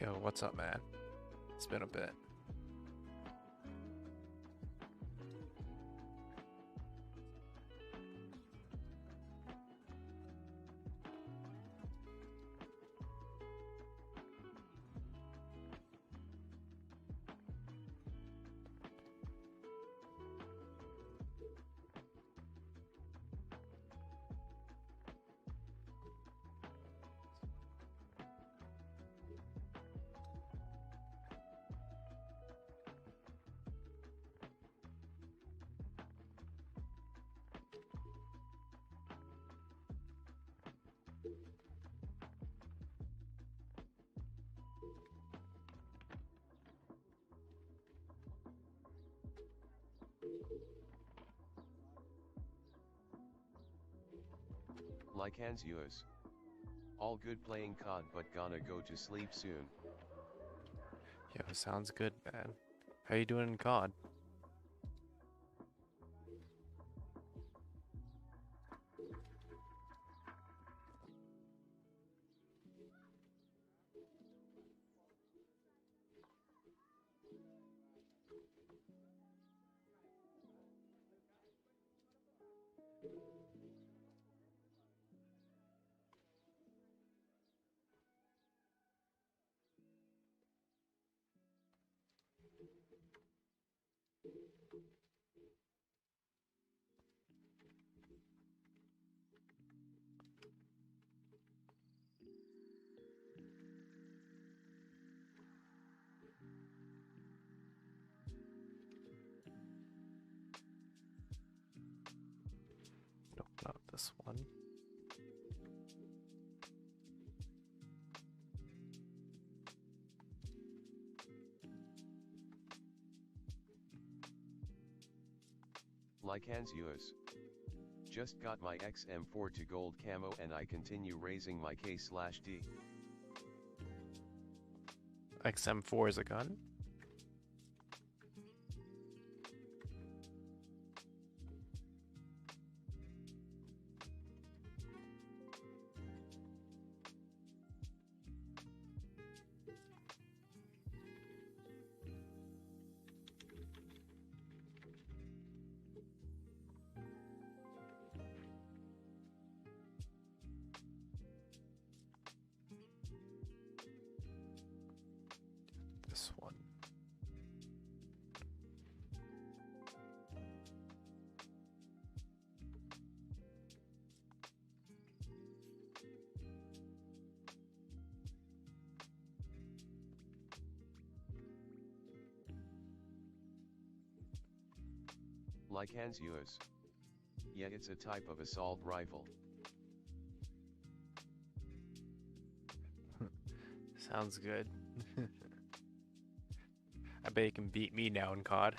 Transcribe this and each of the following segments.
Yo, what's up, man? It's been a bit. Like hands yours. All good playing COD but gonna go to sleep soon. Yo, sounds good, man. How you doing in COD? Nope, not this one. Like hands yours. Just got my XM4 to gold camo and I continue raising my K/D. XM4 is a gun? This one. Like hands yours. Yeah, it's a type of assault rifle. Sounds good. I bet you can beat me now in COD.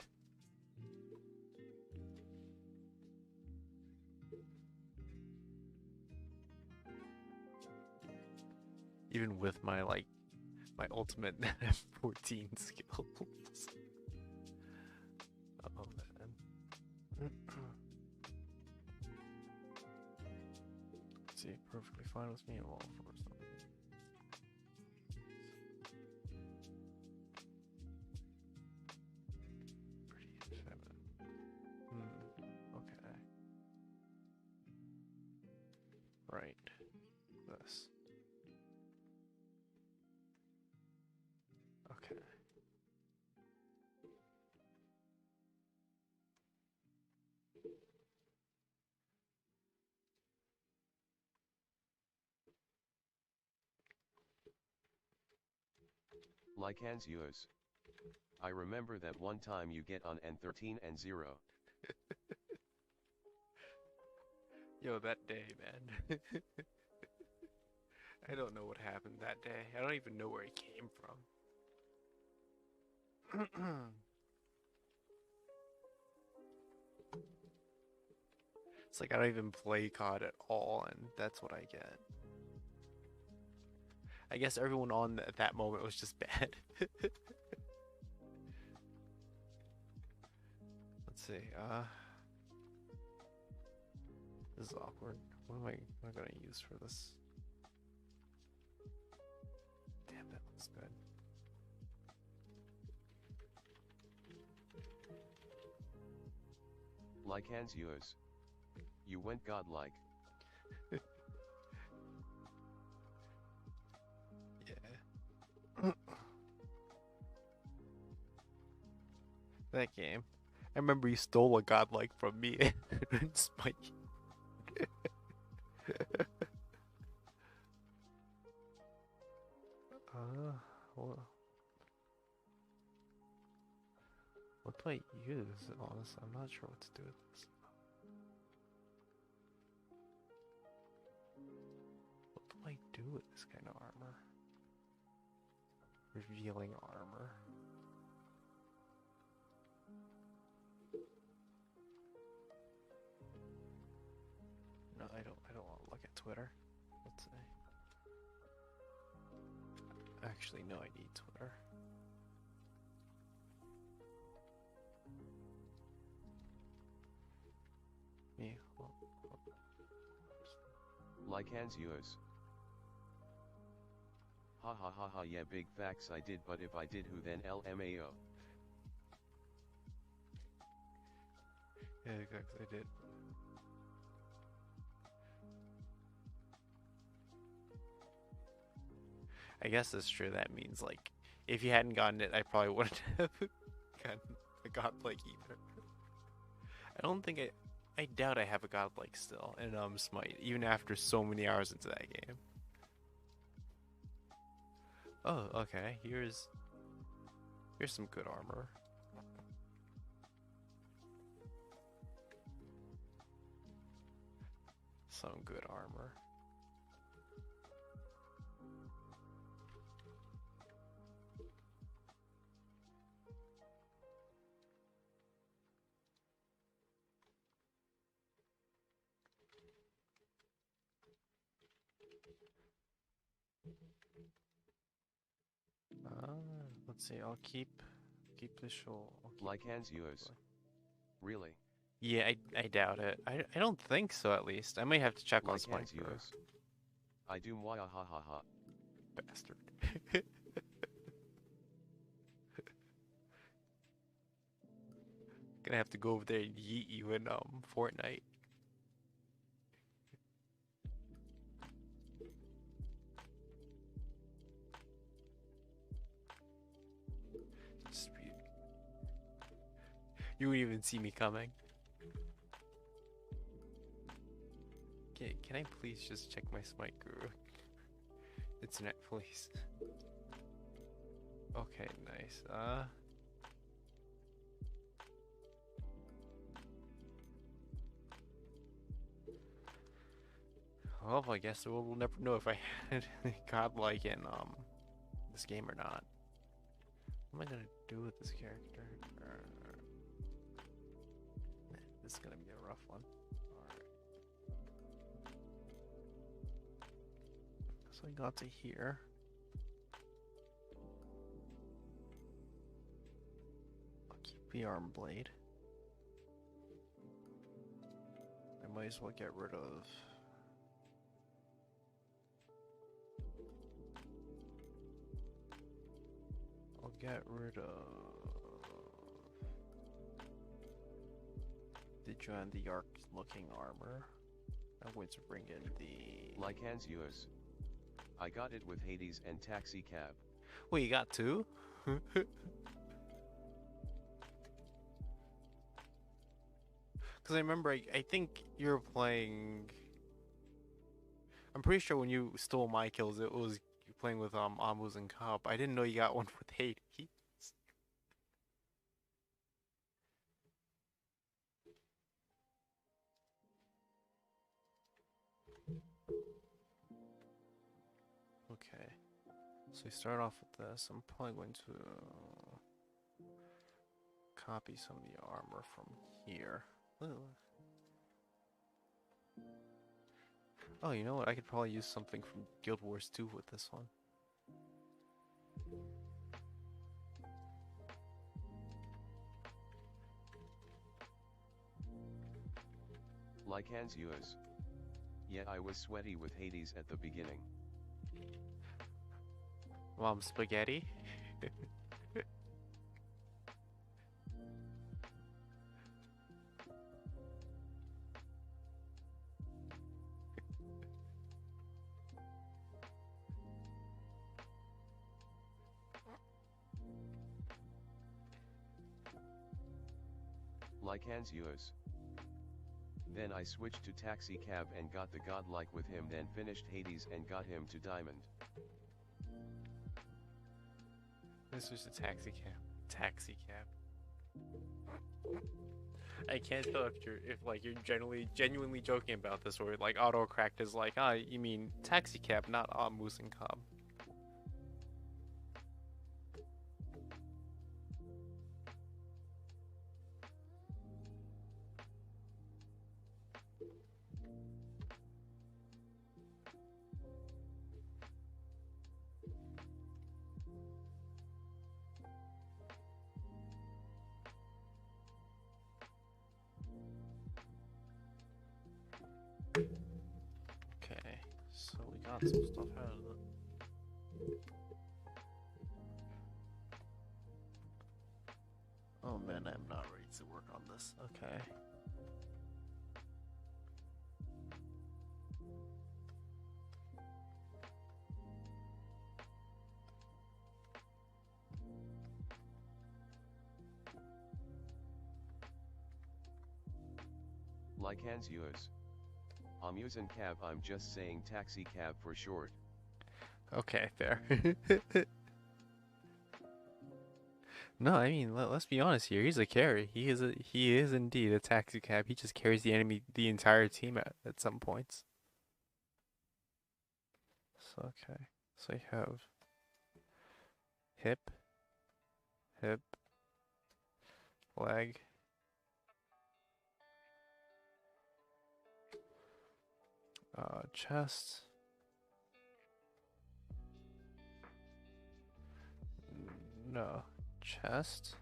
Even with my my ultimate 14 skills. Oh man. fine with me and all for something. Pretty feminine. Okay. Right. This. Okay. Like Hans Yoos. I remember that one time you get on N13 and 0. Yo, that day, man. I don't know what happened that day. I don't even know where it came from. It's like I don't even play COD at all, and that's what I get. I guess everyone on at that moment was just bad. Let's see. This is awkward. What am I gonna use for this? Damn, that looks good. Like Hans Yoos. You went godlike. Yeah. That game. I remember you stole a godlike from me and Spike. What do I use? Honestly, I'm not sure what to do with this. What do I do with this kind of armor? Revealing armor. No, I don't want to look at Twitter. Let's see. Actually, no, I need Twitter. Me. Like Hans Yoos. Ha ha ha ha, yeah, big facts I did, but if I did, who then LMAO? Yeah, exactly, I did. I guess it's true. That means, like, if you hadn't gotten it, I probably wouldn't have gotten a godlike either. I don't think I doubt I have a godlike still in Smite, even after so many hours into that game. Oh, okay. Here's some good armor. Some good armor. Let's see. I'll keep the show. Like Hans Yoos. Really? Yeah, I doubt it. I don't think so. At least I might have to check on Like Spike. Hans Yoos. I do mwah ha ha ha. Bastard. Gonna have to go over there and yeet you in Fortnite. You wouldn't even see me coming. Okay, can I please just check my Smite Guru? Internet, please. Okay, nice. Well, I guess we'll never know if I had godlike in this game or not. What am I gonna do with this character? This is gonna be a rough one. Alright. So I got to here. I'll keep the arm blade. I might as well get rid of get rid of the Joan the Arc looking armor. I'm going to bring in the... Like Hans Uis. I got it with Hades and Taxi Cab. Wait, you got two? Because I remember, I think you were playing... I'm pretty sure when you stole my kills, it was you playing with Amus and Cobb. I didn't know you got one with Hades. Okay, so we start off with this. I'm probably going to copy some of the armor from here. Ooh. Oh, you know what? I could probably use something from Guild Wars 2 with this one. Like Hans Uis. Yeah, I was sweaty with Hades at the beginning. Mom spaghetti? Like Hans Uis. Then I switched to Taxi Cab and got the godlike with him, then finished Hades and got him to Diamond. This was a taxi cab. Taxi cab. I can't tell if you're genuinely joking about this, or like auto cracked is like, ah, you mean taxi cab, not Moose and Cobb. Okay, so we got some stuff out of it. Oh man, I'm not ready to work on this. Okay. Like Hans Uis. I'm using cab, I'm just saying Taxi Cab for short. Okay, fair. No, I mean, let's be honest here. He's a carry. He is indeed a taxi cab. He just carries the entire team at some points. So okay. So you have hip, hip, leg, chest. No, chest.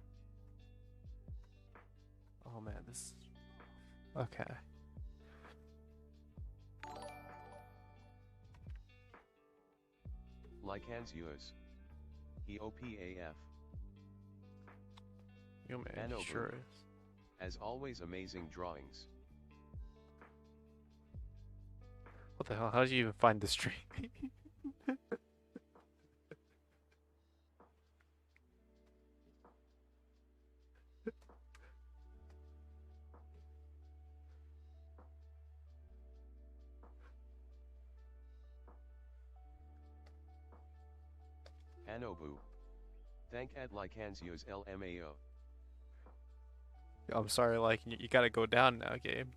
Oh man, this. Okay. Like Hans Uis. EOPAF. You man, Anobu. sure is. As always, amazing drawings. What the hell? How did you even find this tree? Anobu. Thank ad like Hans Uis LMAO. I'm sorry, like you gotta go down now, Gabe.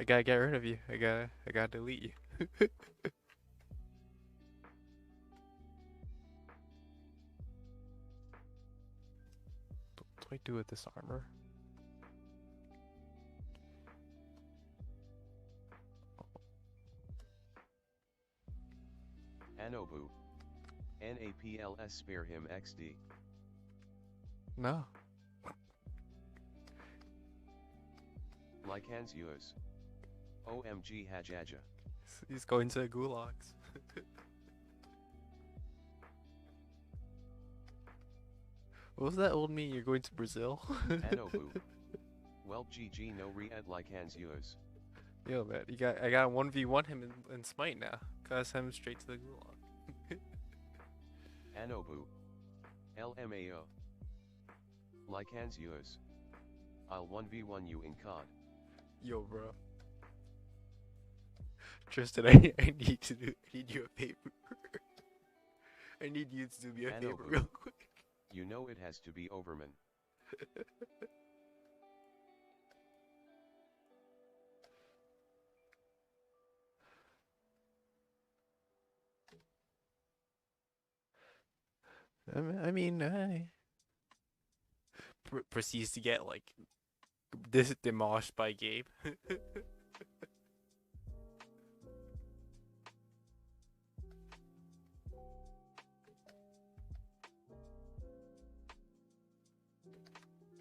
I gotta get rid of you. I gotta delete you. What do I do with this armor? Anobu. NAPLS spare him XD. No. Like Hans Uis. OMG Hajaja. He's going to gulags. What was that old meme? You're going to Brazil? Anobu. Well, GG no re-ed like hands yours. Yo, man, I got 1v1 him in Smite now. Cause him straight to the gulag. Anobu. LMAO. Like hands yours. I'll 1v1 you in COD. Yo, bro. Tristan, I need you a favor. I need you to do me a favor Anobu. real quick. You know it has to be Overman. I mean, I proceeds to get like demolished by Gabe.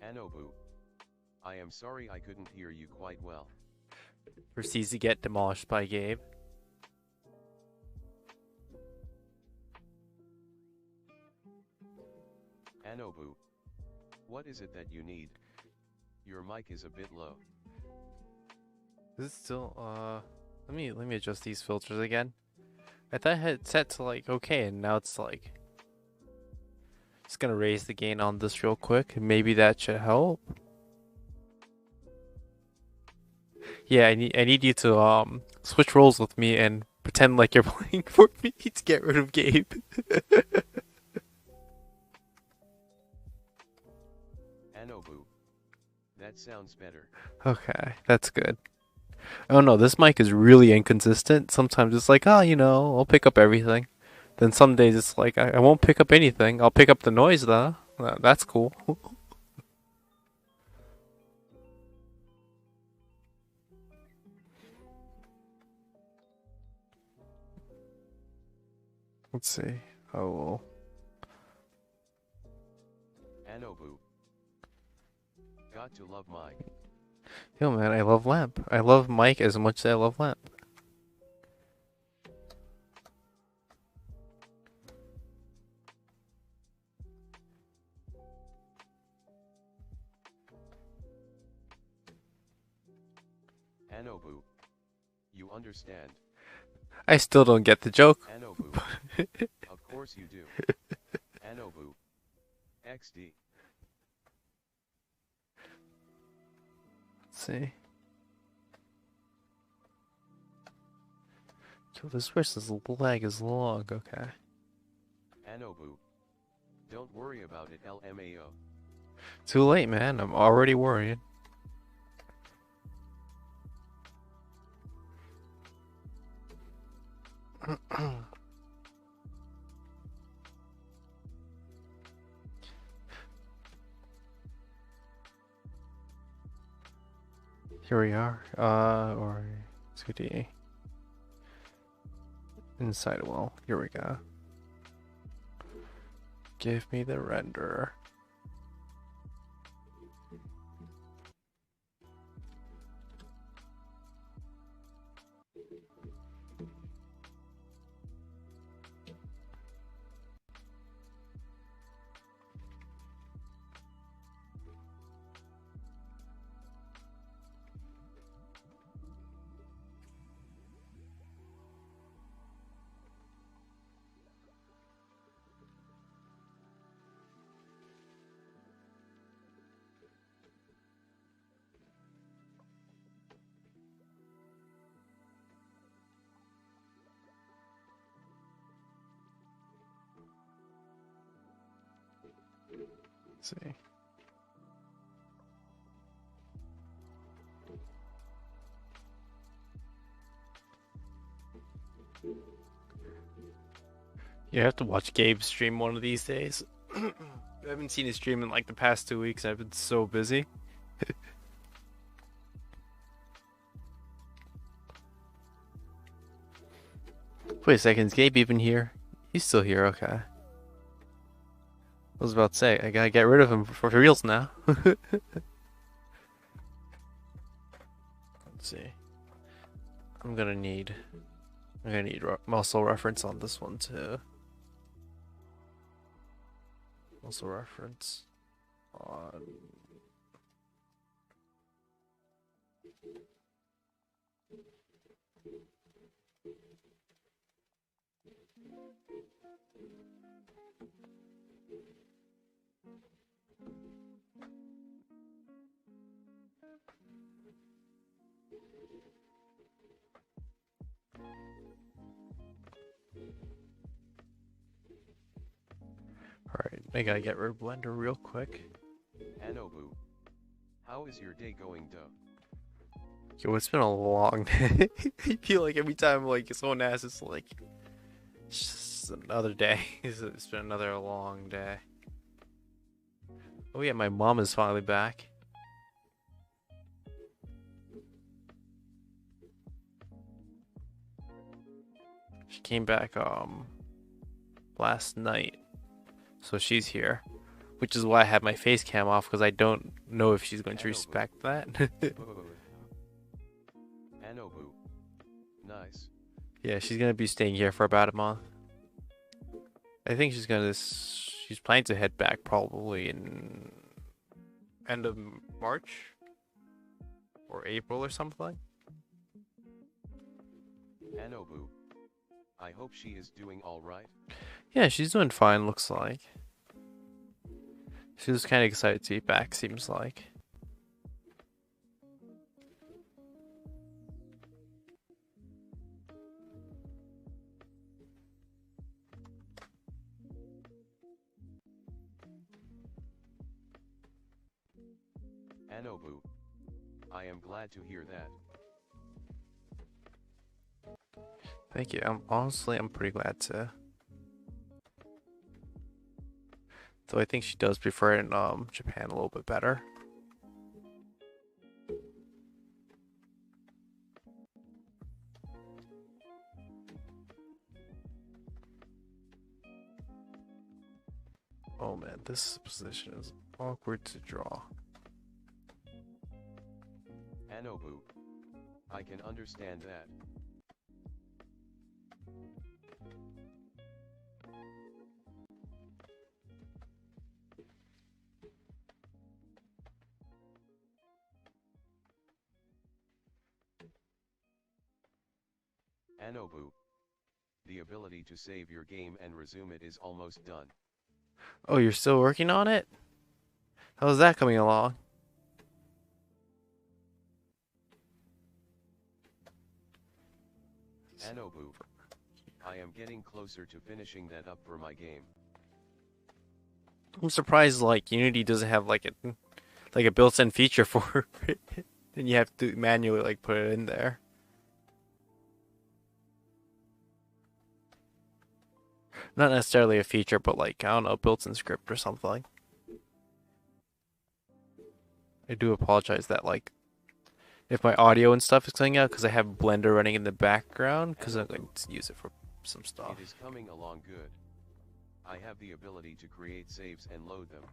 Anobu. I am sorry I couldn't hear you quite well. Proceeds to get demolished by Gabe. Anobu. What is it that you need? Your mic is a bit low. Is it still let me adjust these filters again. I thought I had it set to like okay, and now it's like just gonna raise the gain on this real quick. Maybe that should help. Yeah, I need you to switch roles with me and pretend like you're playing for me to get rid of Gabe. Anobu. That sounds better. Okay, that's good. Oh no, this mic is really inconsistent. Sometimes it's like, oh, you know, I'll pick up everything. Then some days it's like, I won't pick up anything. I'll pick up the noise though. That's cool. Let's see. Oh, Anobu. Got to love Mike. yo man, I love Lamp. I love Mike as much as I love Lamp. Anobu. You understand? I still don't get the joke. Anobu. Of course you do. Anobu. XD. Let's see. So this person's leg is long. Okay. Anobu. Don't worry about it, LMAO. Too late, man. I'm already worried. Here we are. Or 2D. Inside well. Here we go. Give me the render. Let's see. You have to watch Gabe stream one of these days. I haven't seen his stream in like the past 2 weeks. I've been so busy. Wait a second, is Gabe even here? He's still here, okay. I was about to say, I gotta get rid of him for reals now. Let's see. I'm gonna need muscle reference on this one too. Also reference on. Alright, I gotta get rid of Blender real quick. Anobu, how is your day going, duh? Yo, it's been a long day. I feel like every time like someone asks, it's like it's just another day. It's been another long day. Oh yeah, my mom is finally back. She came back last night, so she's here, which is why I have my face cam off because I don't know if she's going to respect that. Anobu, nice. Yeah, she's gonna be staying here for about a month. I think she's planning to head back probably in end of March or April or something. Anobu, I hope she is doing alright. Yeah, she's doing fine, looks like. She was kind of excited to be back, seems like. Anobu, I am glad to hear that. Thank you. I'm pretty glad to. Though I think she does prefer it in Japan a little bit better. Oh man, this position is awkward to draw. Anobu, I can understand that. Anobu, the ability to save your game and resume it is almost done. Oh, you're still working on it? How's that coming along? Anobu, I am getting closer to finishing that up for my game. I'm surprised like Unity doesn't have like a built-in feature for it. And you have to manually like put it in there. Not necessarily a feature, but like I don't know, built-in script or something. I do apologize that like if my audio and stuff is coming out because I have Blender running in the background because I'm going to use it for some stuff. It is coming along good. I have the ability to create saves and load them.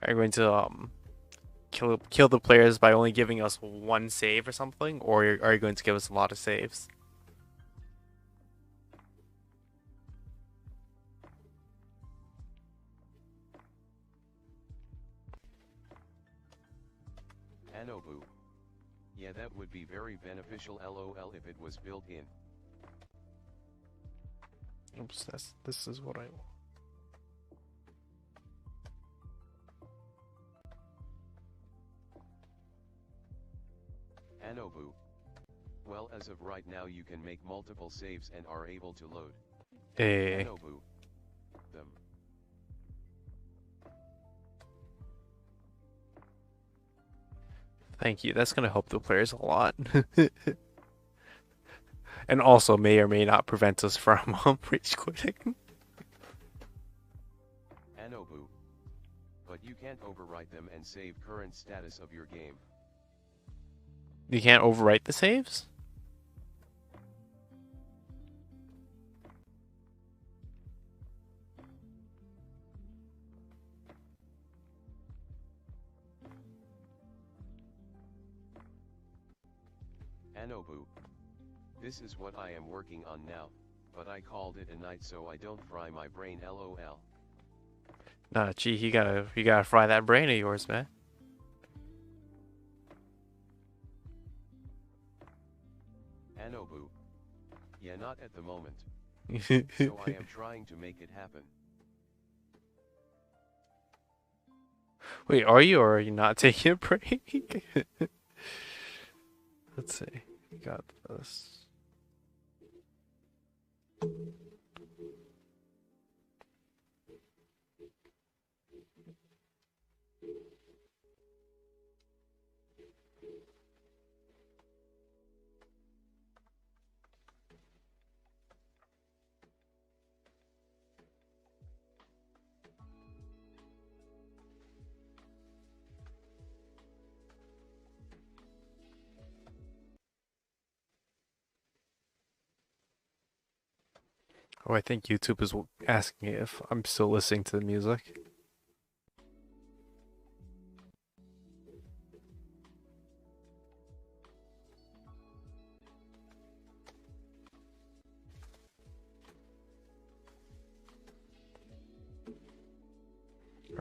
Are you going to kill the players by only giving us one save or something, or are you going to give us a lot of saves? Anobu. Yeah, that would be very beneficial LOL if it was built in. Oops, this is what I want. Anobu. Well, as of right now you can make multiple saves and are able to load. Hey. Anobu. Them. Thank you. That's going to help the players a lot. And also may or may not prevent us from rage quitting. Anobu. But you can't overwrite them and save current status of your game. You can't overwrite the saves? Anobu. This is what I am working on now. but I called it a night so I don't fry my brain lol. Nah, gee, you gotta fry that brain of yours, man. Anobu. Yeah, not at the moment. So I am trying to make it happen. Wait, are you or are you not taking a break? Let's see. We got this. Oh, I think YouTube is asking me if I'm still listening to the music.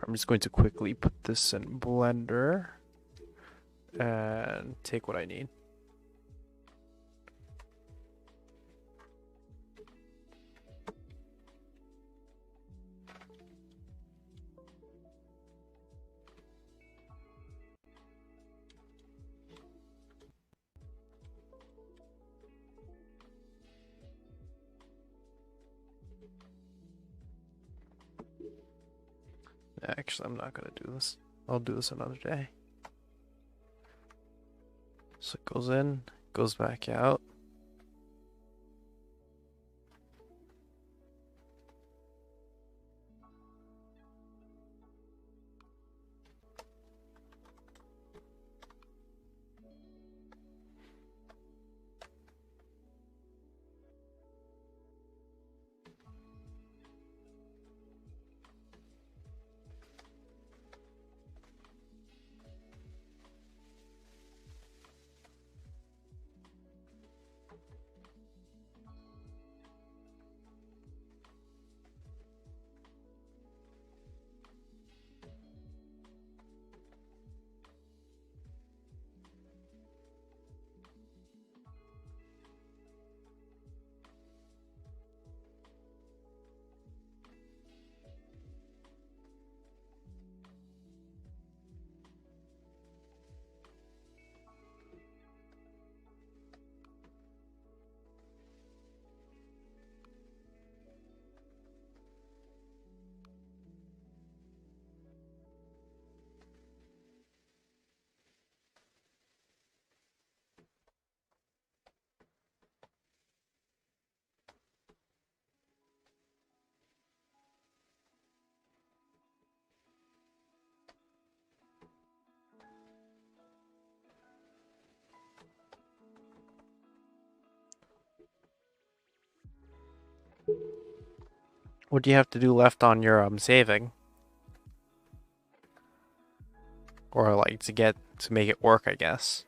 I'm just going to quickly put this in Blender and take what I need. Actually, I'm not gonna do this. I'll do this another day. So it goes in, goes back out. What do you have to do left on your saving? Or like to make it work, I guess.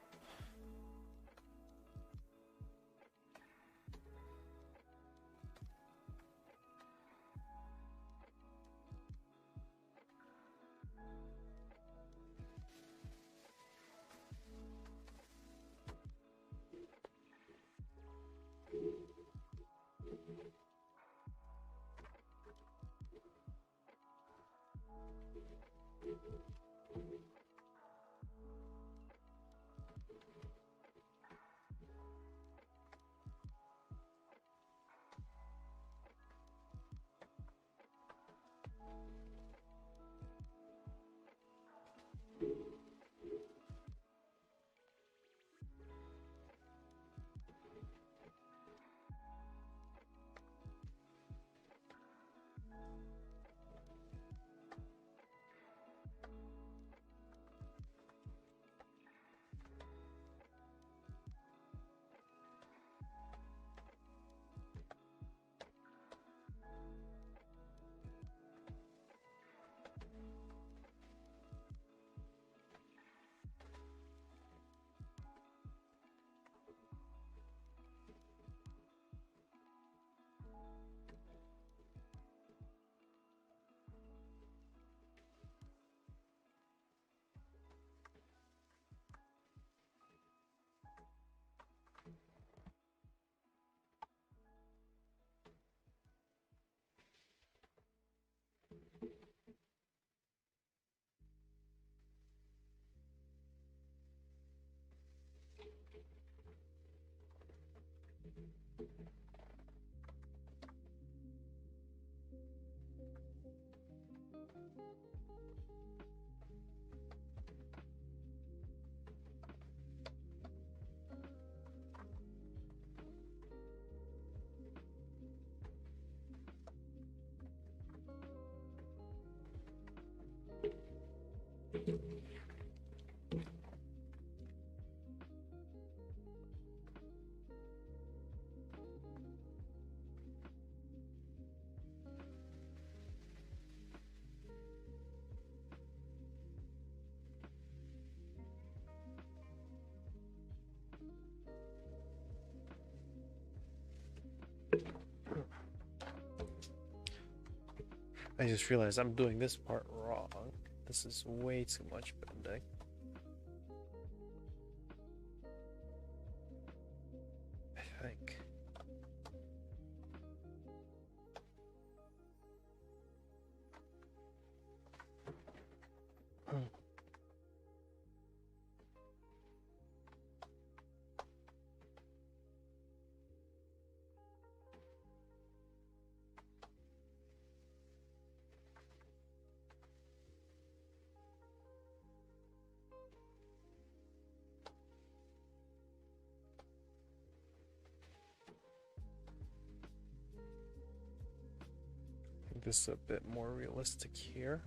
I just realized I'm doing this part wrong. This is way too much bending. I think. This is a bit more realistic here.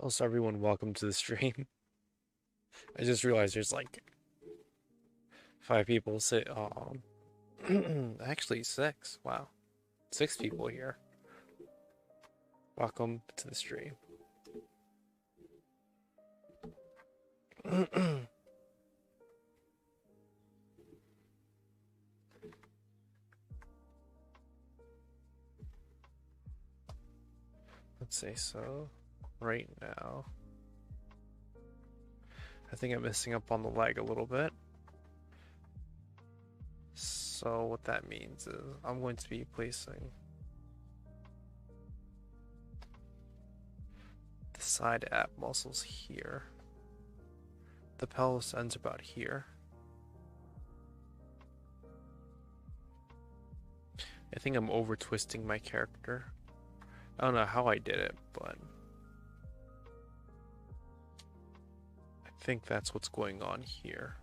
Also, everyone, welcome to the stream. I just realized there's like 5 people say, actually 6. Wow. 6 people here. Welcome to the stream. Let's say so. Right now. I think I'm messing up on the leg a little bit. So what that means is I'm going to be placing the side ab muscles here. The pelvis ends about here. I think I'm over twisting my character. I don't know how I did it, but I think that's what's going on here.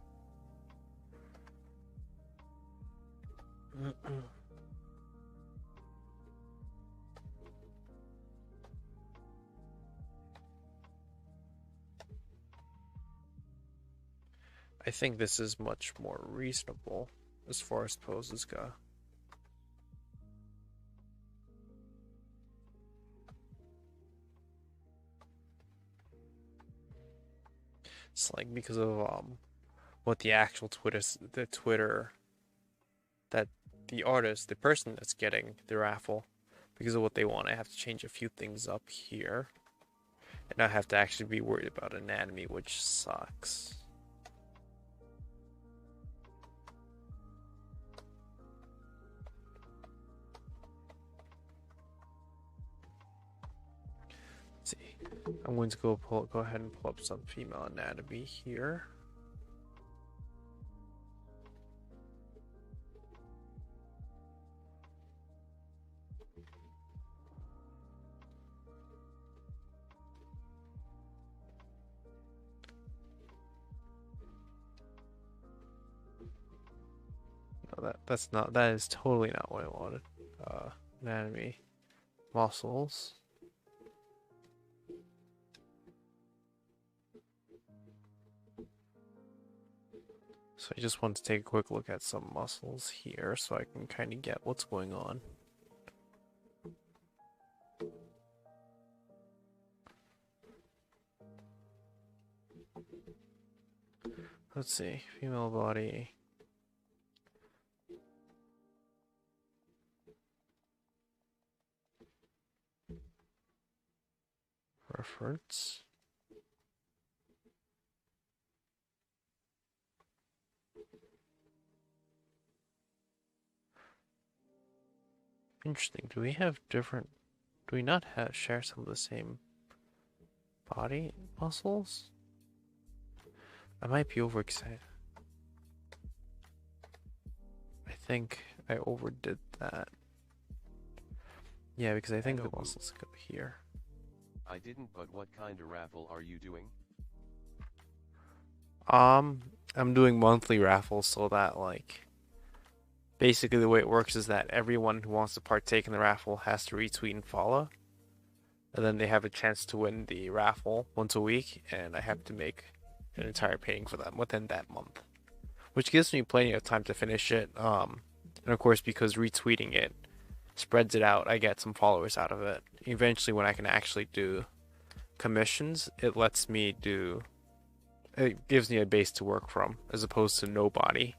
I think this is much more reasonable as far as poses go. It's like because of what the actual Twitter that the artist, the person that's getting the raffle, because of what they want, I have to change a few things up here. And I have to actually be worried about anatomy, which sucks. Let's see. I'm going to go ahead and pull up some female anatomy here. No, that is totally not what I wanted. Anatomy, muscles. So I just want to take a quick look at some muscles here so I can kind of get what's going on. Let's see. Female body. Reference. Interesting. Do we have different... Do we not have share some of the same body muscles? I might be overexcited. I think I overdid that. Yeah, because I think the muscles go here. I didn't, but what kind of raffle are you doing? I'm doing monthly raffles so that, like, basically the way it works is that everyone who wants to partake in the raffle has to retweet and follow. And then they have a chance to win the raffle once a week, and I have to make an entire painting for them within that month. Which gives me plenty of time to finish it. And of course, because retweeting it spreads it out, I get some followers out of it. Eventually, when I can actually do commissions, it lets me do... It gives me a base to work from, as opposed to nobody.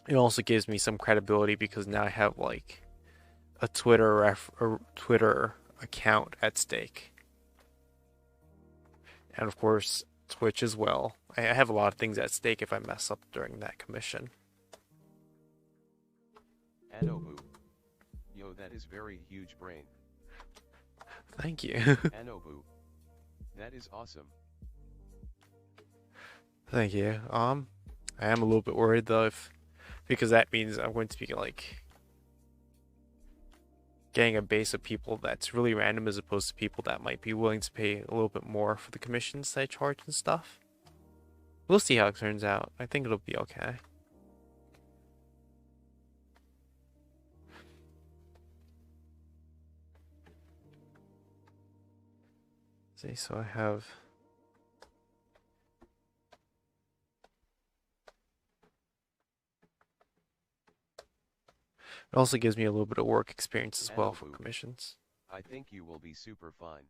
It also gives me some credibility because now I have, like, a Twitter account at stake. And of course, Twitch as well. I have a lot of things at stake if I mess up during that commission. Anobu. Yo, that is very huge brain. Thank you. Anobu. That is awesome. Thank you. I am a little bit worried though, because that means I'm going to be like getting a base of people that's really random as opposed to people that might be willing to pay a little bit more for the commissions that I charge and stuff. We'll see how it turns out. I think it'll be okay. See, so I have... It also gives me a little bit of work experience as well for commissions. I think you will be super fine.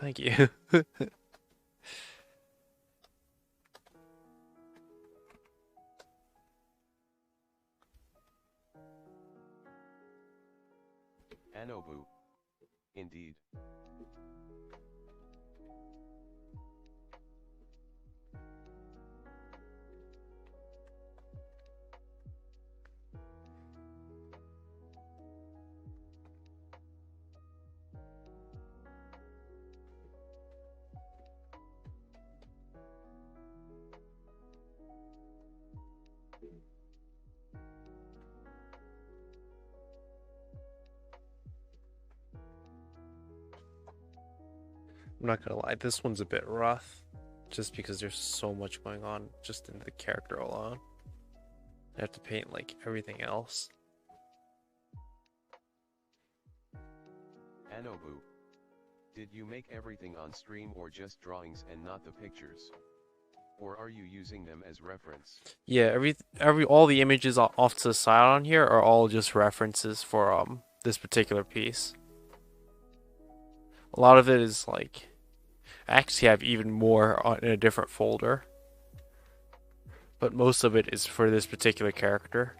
Thank you. Anobu. Indeed. I'm not gonna lie, this one's a bit rough, just because there's so much going on just in the character alone. I have to paint like everything else. Anobu. Did you make everything on stream or just drawings and not the pictures? Or are you using them as reference? Yeah, all the images off to the side on here are all just references for this particular piece. A lot of it is like, I actually have even more in a different folder, but most of it is for this particular character.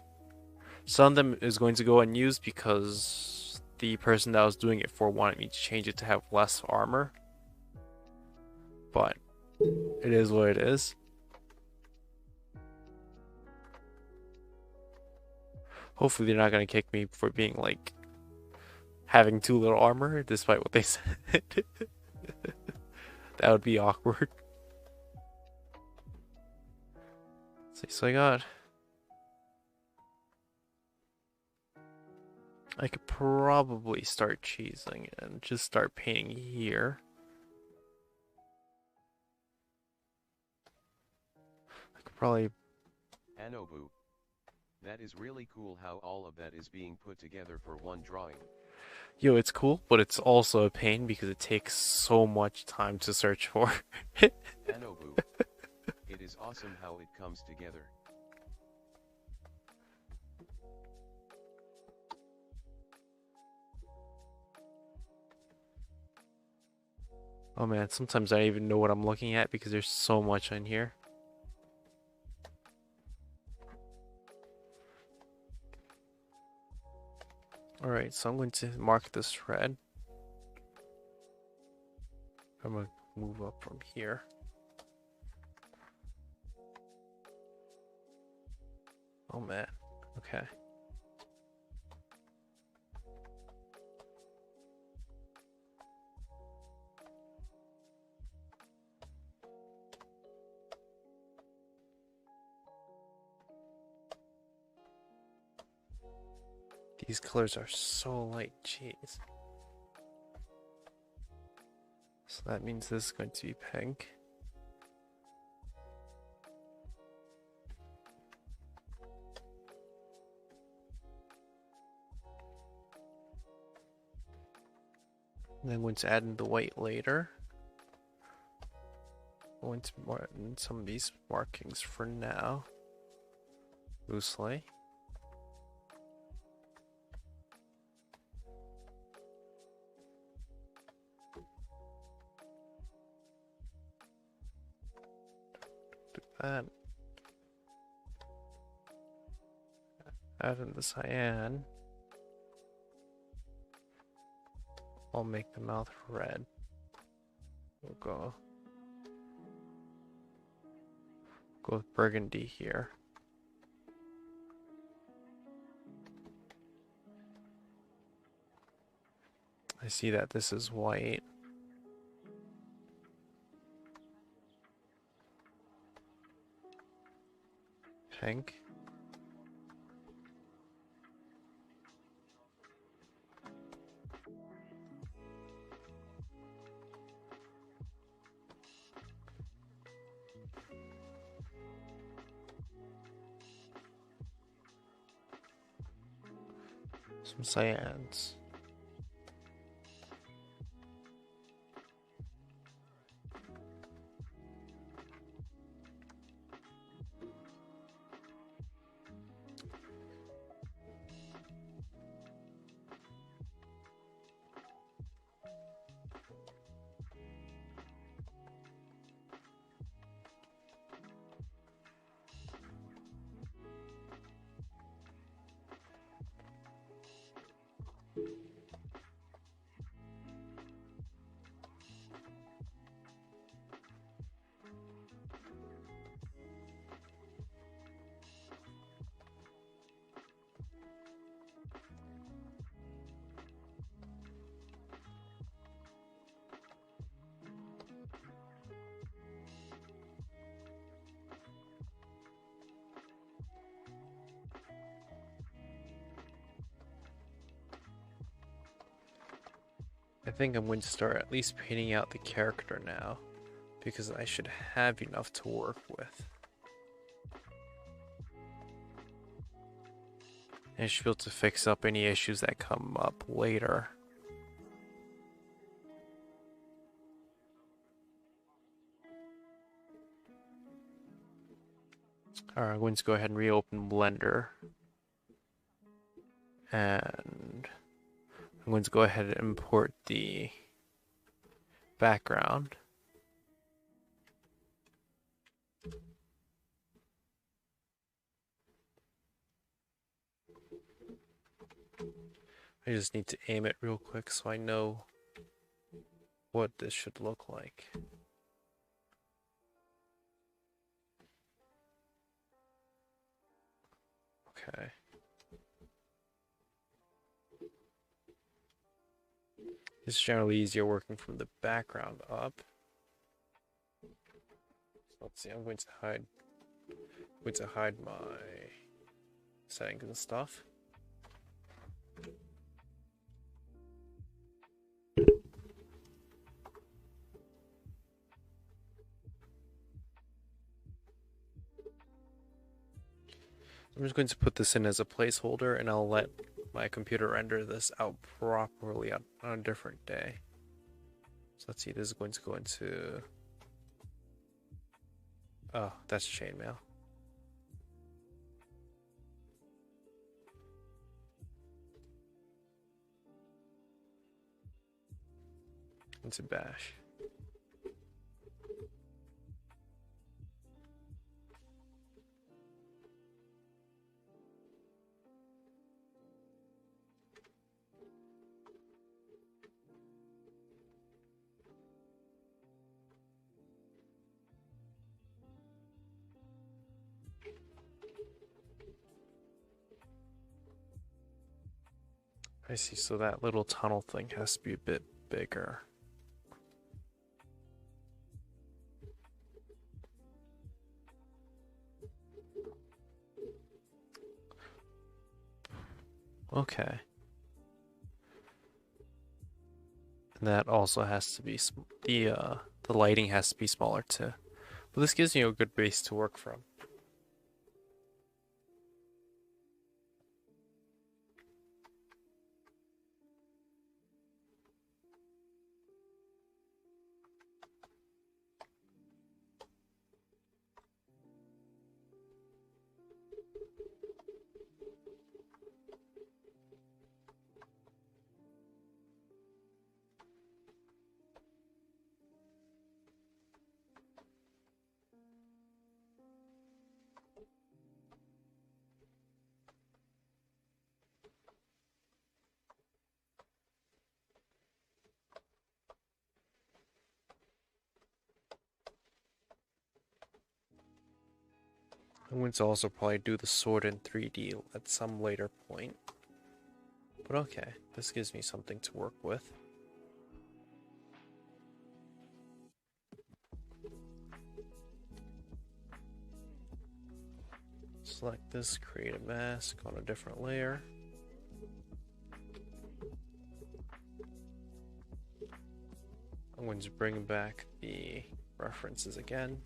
Some of them is going to go unused because the person that I was doing it for wanted me to change it to have less armor, but it is what it is. Hopefully they're not going to kick me for being like having too little armor, despite what they said. That would be awkward. So I could probably start cheesing and just start painting here. I could probably... Anobu. That is really cool how all of that is being put together for one drawing. Yo, it's cool, but it's also a pain because it takes so much time to search for. Anobu. It is awesome how it comes together. Oh man, sometimes I don't even know what I'm looking at because there's so much in here. Alright, so I'm going to mark this red. I'm going to move up from here. Oh man, okay. These colors are so light, jeez. So that means this is going to be pink. And then I'm going to add in the white later. I'm going to mark in some of these markings for now. Loosely. Do that. Add in the cyan. I'll make the mouth red. We'll go with burgundy here. I see that this is white. Pink. Some cyans. I think I'm going to start at least painting out the character now, because I should have enough to work with. And I should be able to fix up any issues that come up later. Alright, I'm going to go ahead and reopen Blender. And I'm going to go ahead and import the background. I just need to aim it real quick so I know what this should look like. Okay. It's generally easier working from the background up. Let's see, I'm going to hide my settings and stuff. I'm just going to put this in as a placeholder, and I'll let my computer render this out properly on a different day. So let's see, this is going to go into... Oh, that's chainmail. Into Bash. I see, so that little tunnel thing has to be a bit bigger. Okay. And that also has to be the lighting has to be smaller too. But this gives you a good base to work from. I'm going to also probably do the sword in 3D at some later point. But okay, this gives me something to work with. Select this, create a mask on a different layer. I'm going to bring back the references again.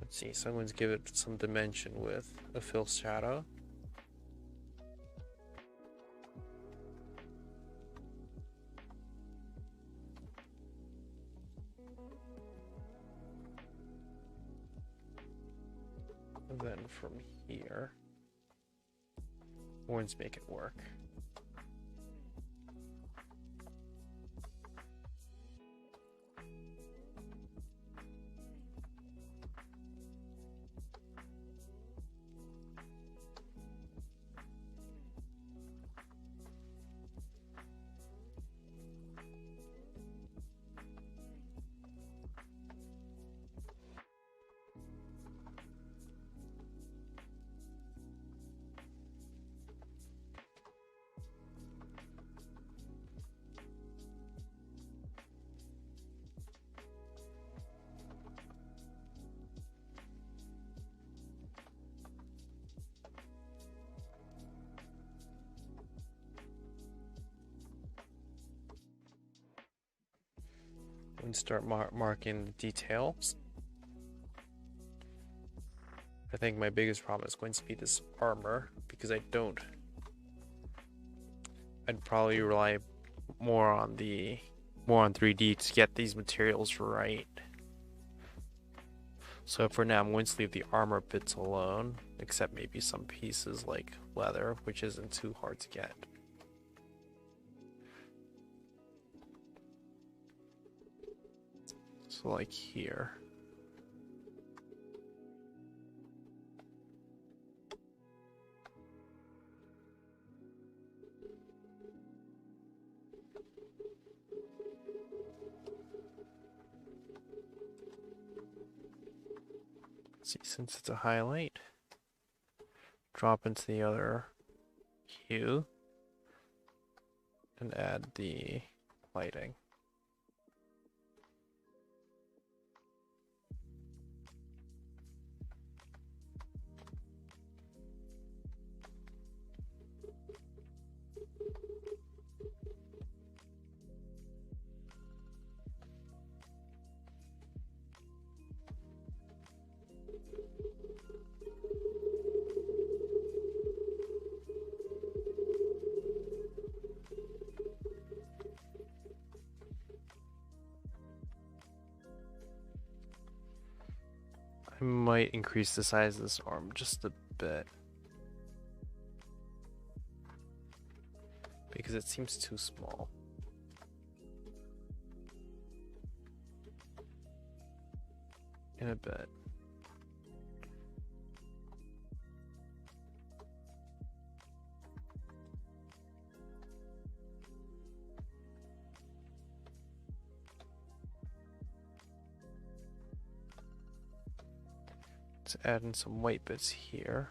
Let's see, so I'm going to give it some dimension with a fill shadow. And then from here, I'm going to make it work. And start marking the details. I think my biggest problem is going to be this armor, because I'd probably rely more on 3D to get these materials right. So for now, I'm going to leave the armor bits alone, except maybe some pieces like leather, which isn't too hard to get. So like here. See, since it's a highlight, drop into the other hue and add the lighting. I might increase the size of this arm just a bit, because it seems too small. In a bit. Let's add in some white bits here.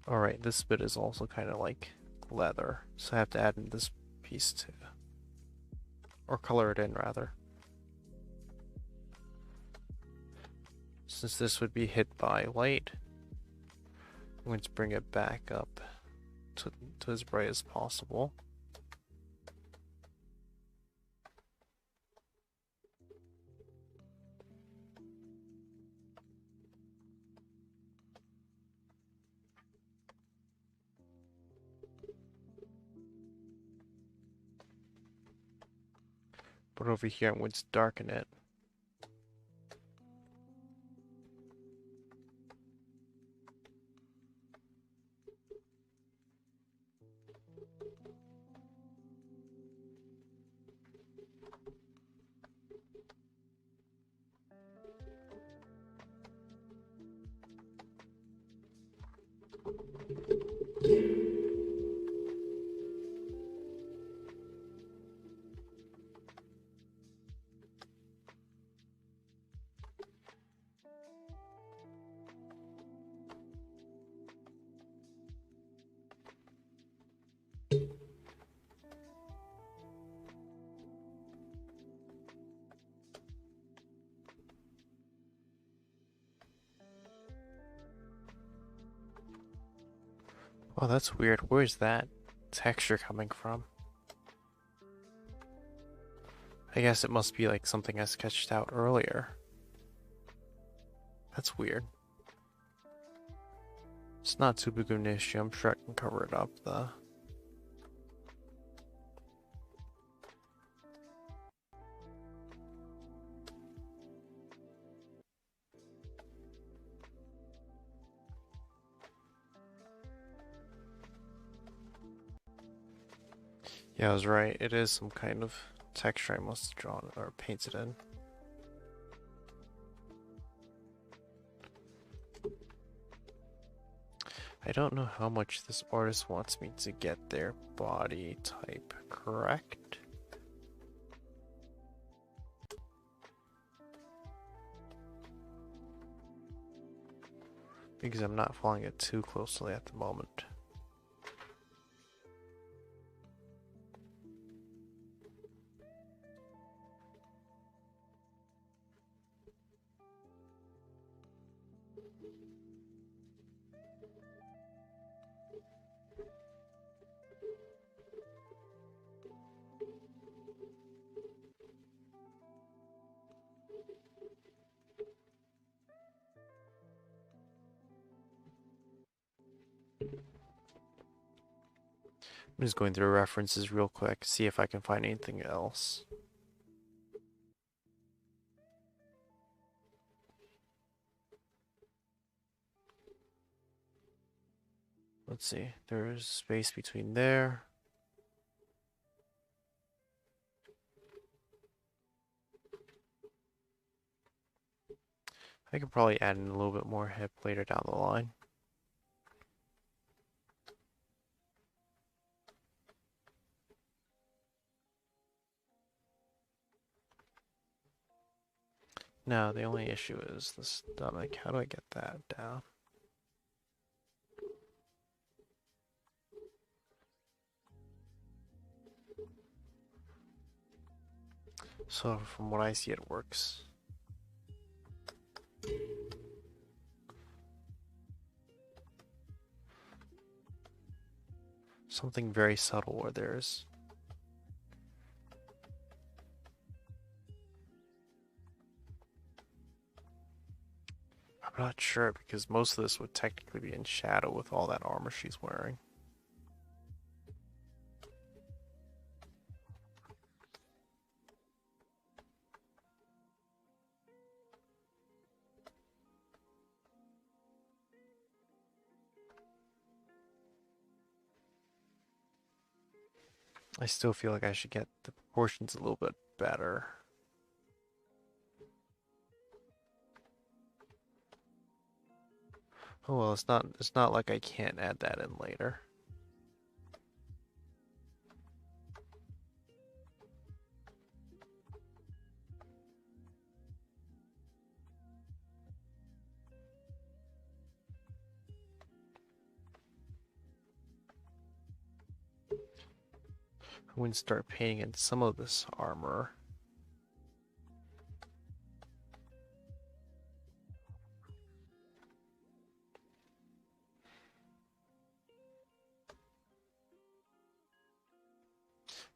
Alright, this bit is also kind of like leather, so I have to add in this piece too. Or color it in, rather. Since this would be hit by light, I'm going to bring it back up to as bright as possible. But over here, I'm going to darken it. Oh, that's weird. Where's that texture coming from? I guess it must be like something I sketched out earlier. That's weird. It's not too big of an issue. I'm sure I can cover it up, though. Yeah, I was right. It is some kind of texture I must have drawn or painted in. I don't know how much this artist wants me to get their body type correct. Because I'm not following it too closely at the moment. I'm just going through references real quick, see if I can find anything else. Let's see, there's space between there. I could probably add in a little bit more hip later down the line. Now, the only issue is the stomach. How do I get that down? So, from what I see, it works. Something very subtle where there's I'm not sure because most of this would technically be in shadow with all that armor she's wearing. I still feel like I should get the proportions a little bit better. Oh well, it's not like I can't add that in later. I'm going to start painting in some of this armor.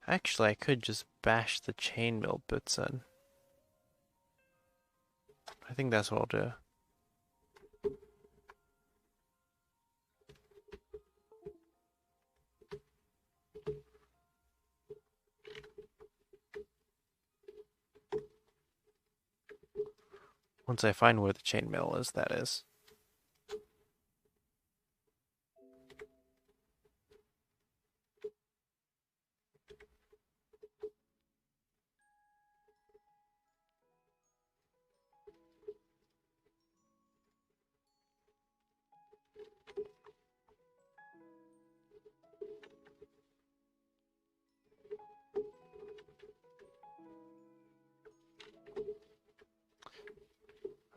Actually, I could just bash the chainmail bits in. I think that's what I'll do. Once I find where the chainmail is, that is.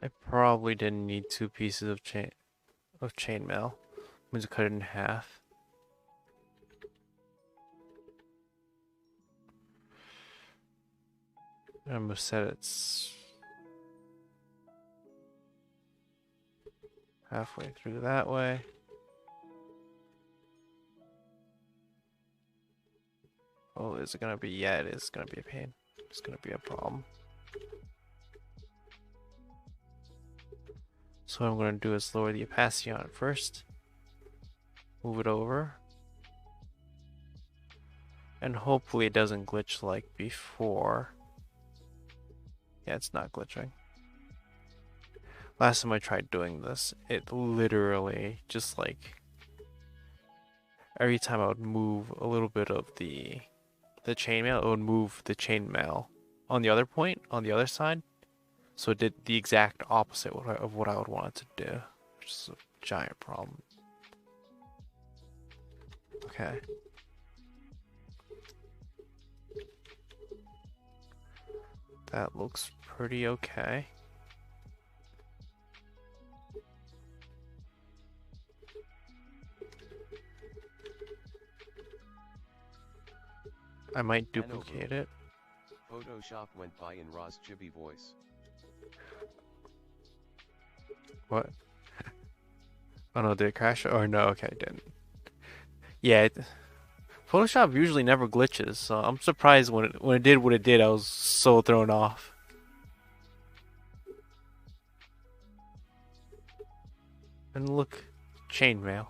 I probably didn't need 2 pieces of chainmail. I'm going to cut it in half. I'm going to set it halfway through that way. Oh, is it going to be? Yeah, it is going to be a pain. It's going to be a problem. So what I'm going to do is lower the opacity on it first. Move it over. And hopefully it doesn't glitch like before. Yeah, it's not glitching. Last time I tried doing this, it literally just like every time I would move a little bit of the chainmail, it would move the chainmail on the other point, on the other side. So it did the exact opposite of what I would want it to do, which is a giant problem. Okay. That looks pretty okay. I might duplicate it. Photoshop went by in Ra's chibi voice. What? Oh no, did it crash? Oh no, okay, it didn't. Yeah, Photoshop usually never glitches, so I'm surprised when it did what it did. I was so thrown off. And look, chainmail.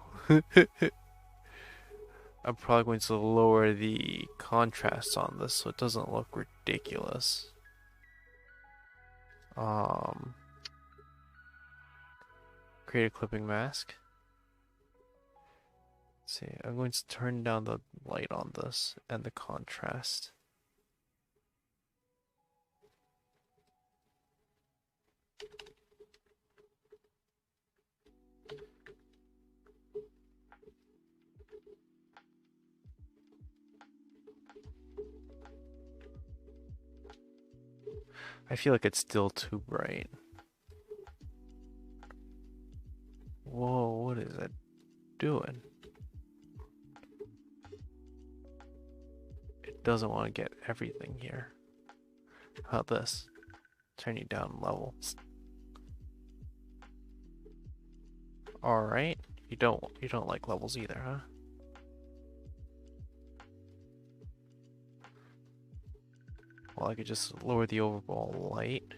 I'm probably going to lower the contrast on this so it doesn't look ridiculous. Create a clipping mask. Let's see, I'm going to turn down the light on this and the contrast. I feel like it's still too bright. Whoa, what is it doing? It doesn't want to get everything here. How about this? Turn you down levels. Alright. You don't like levels either, huh? Well, I could just lower the overall light.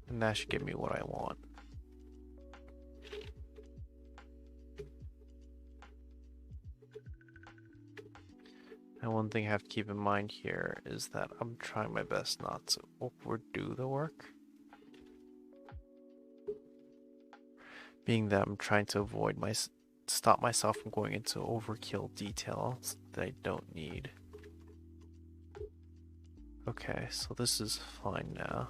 And that should give me what I want. And one thing I have to keep in mind here is that I'm trying my best not to overdo the work. Being that I'm trying to stop myself from going into overkill details that I don't need. Okay, so this is fine now.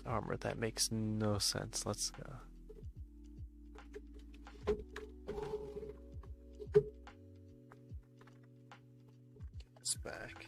Armor, that makes no sense. Let's go. Get this back.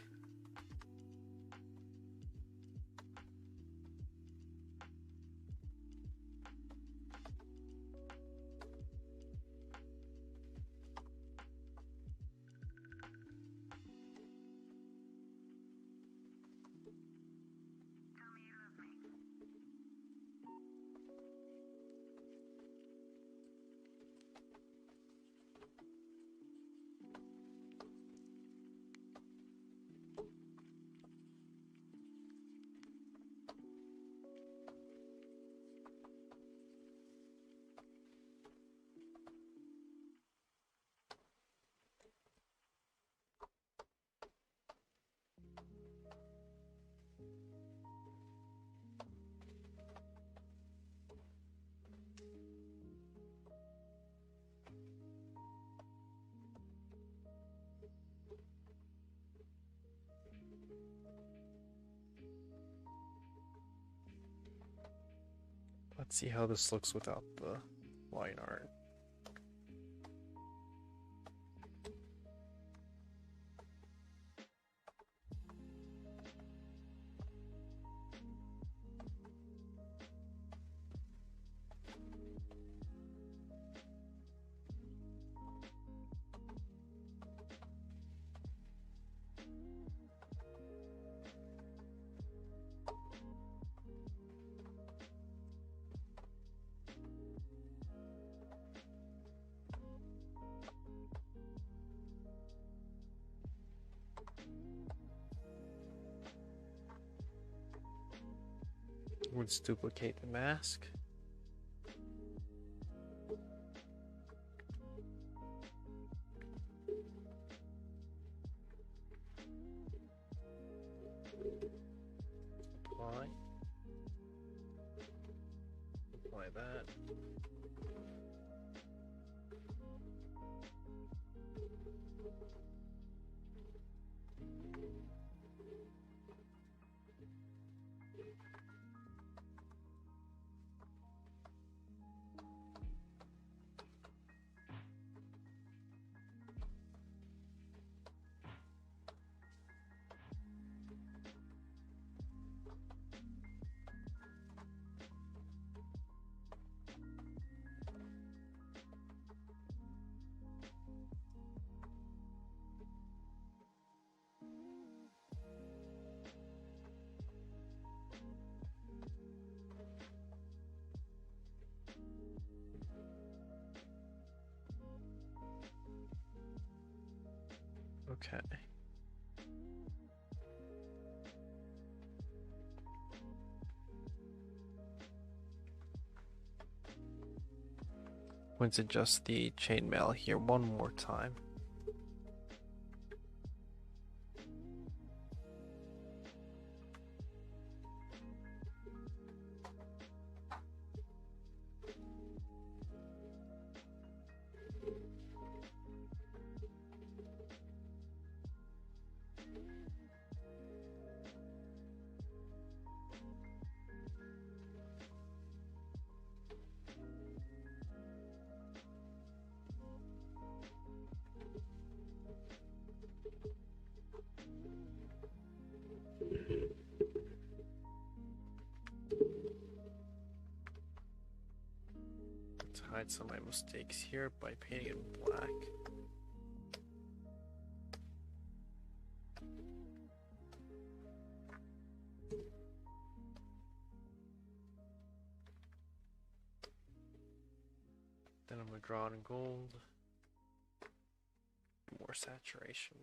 Let's see how this looks without the line art. Let's duplicate the mask. Apply. Apply that. Okay. Let's adjust the chainmail here one more time. Let's hide some of my mistakes here by painting it black. Then I'm going to draw it in gold. More saturation.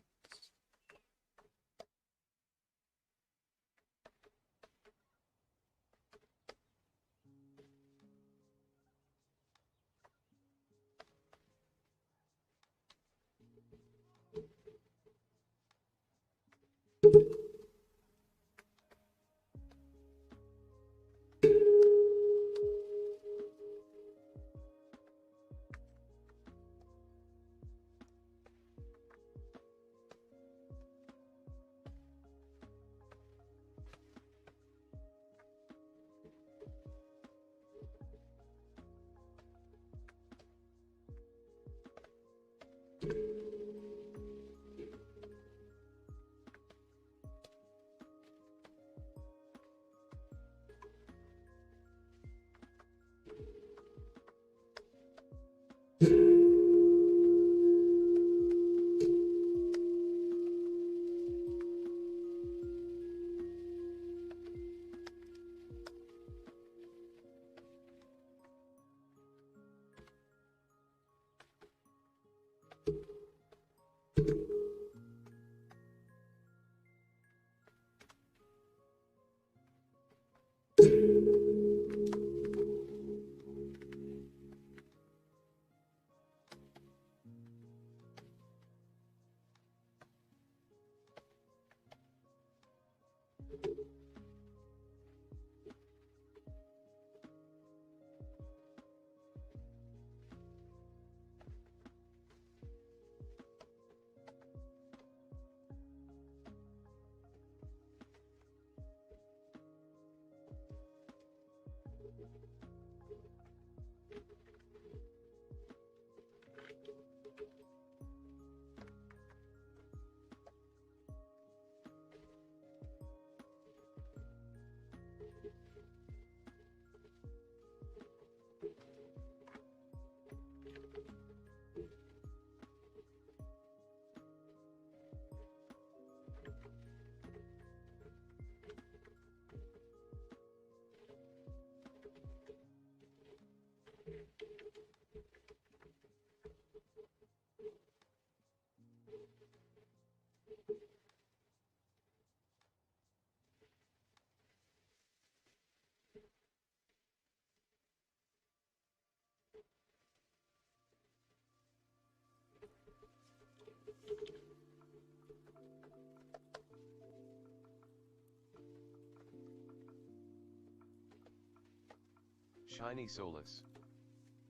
Shiny Solus.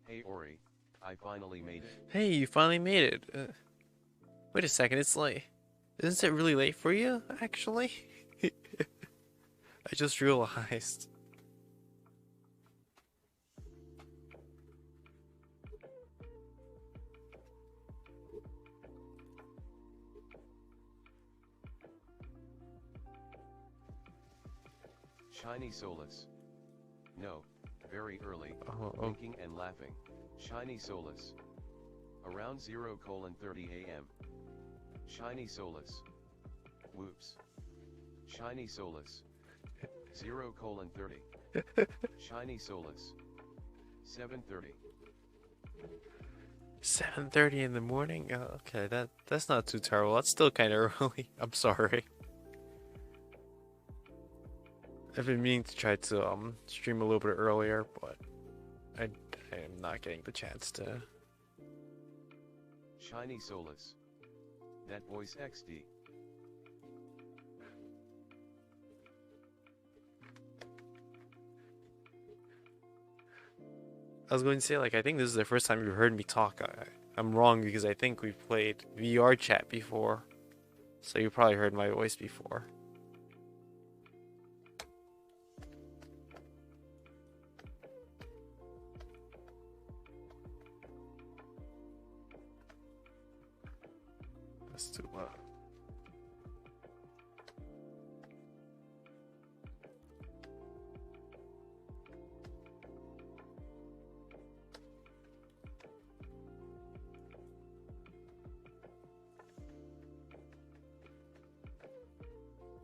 Hey Ori, I finally made it. Hey, you finally made it. Wait a second, it's late. Isn't it really late for you, actually? I just realized. Shiny Solus. No, very early, Oh. winking and laughing. Shiny Solus. Around 0:30 AM. Shiny Solus. Whoops. Shiny Solus. 0:30. Shiny Solus. 7:30. 7:30 in the morning? Okay, that's not too terrible. That's still kind of early. I'm sorry. I've been meaning to try to stream a little bit earlier, but I am not getting the chance to. Shiny Solus. That voice XD. I was going to say, like, I think this is the first time you've heard me talk. I'm wrong because I think we've played VR chat before, so you probably heard my voice before. That's too loud.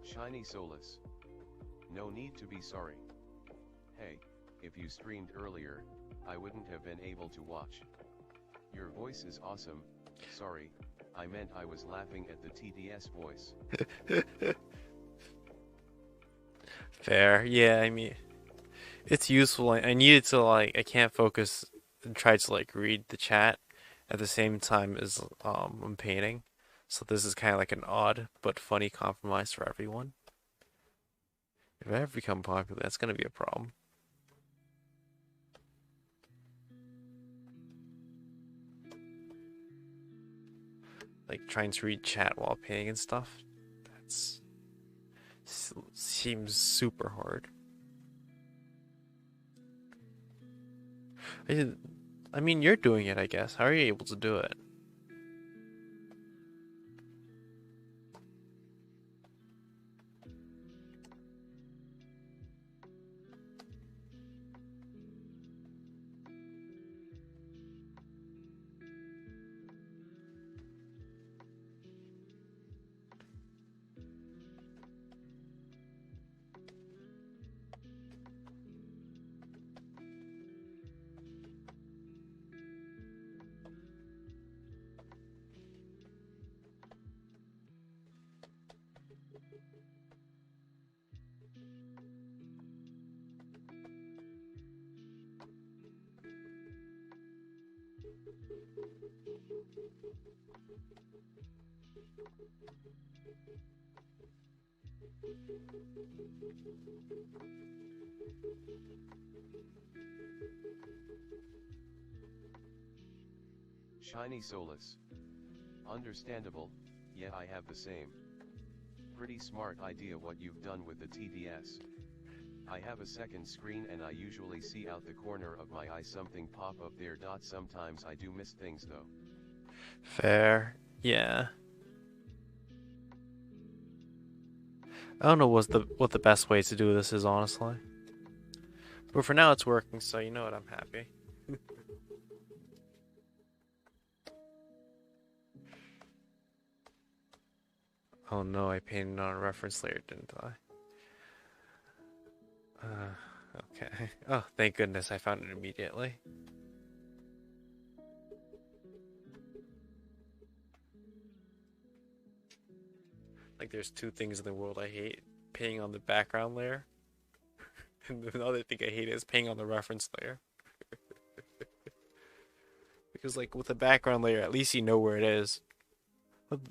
Shiny Solus. No need to be sorry. Hey, if you streamed earlier, I wouldn't have been able to watch. Your voice is awesome. Sorry, I meant I was laughing at the TTS voice. Fair, yeah. I mean, it's useful. I needed to like. I can't focus and try to like read the chat at the same time as I'm painting. So this is kind of like an odd but funny compromise for everyone. If I ever become popular, that's gonna be a problem. Like trying to read chat while painting and stuff. That's seems super hard. I, I mean, you're doing it, I guess. How are you able to do it? Shiny Solus. Understandable, yeah, I have the same. Pretty smart idea what you've done with the TDS. I have a second screen and I usually see out the corner of my eye something pop up there. Sometimes I do miss things though. Fair. Yeah. I don't know what the best way to do this is, honestly. But for now it's working, so you know what, I'm happy. Oh no, I painted on a reference layer, didn't I? Okay. Oh, thank goodness I found it immediately. Like there's two things in the world I hate. Painting on the background layer. And the other thing I hate is painting on the reference layer. Because like with the background layer, at least you know where it is.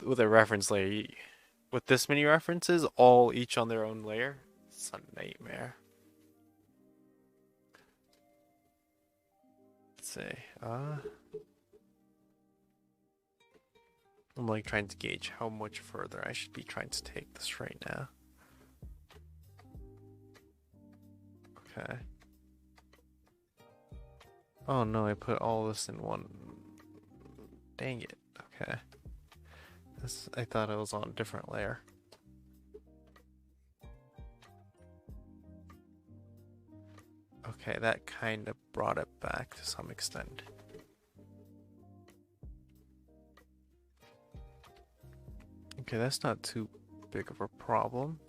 With a reference layer, with this many references, all each on their own layer, it's a nightmare. Let's see. I'm like trying to gauge how much further I should be trying to take this right now. Okay. Oh no, I put all this in one. Dang it. Okay. I thought it was on a different layer. Okay, that kind of brought it back to some extent. Okay, that's not too big of a problem.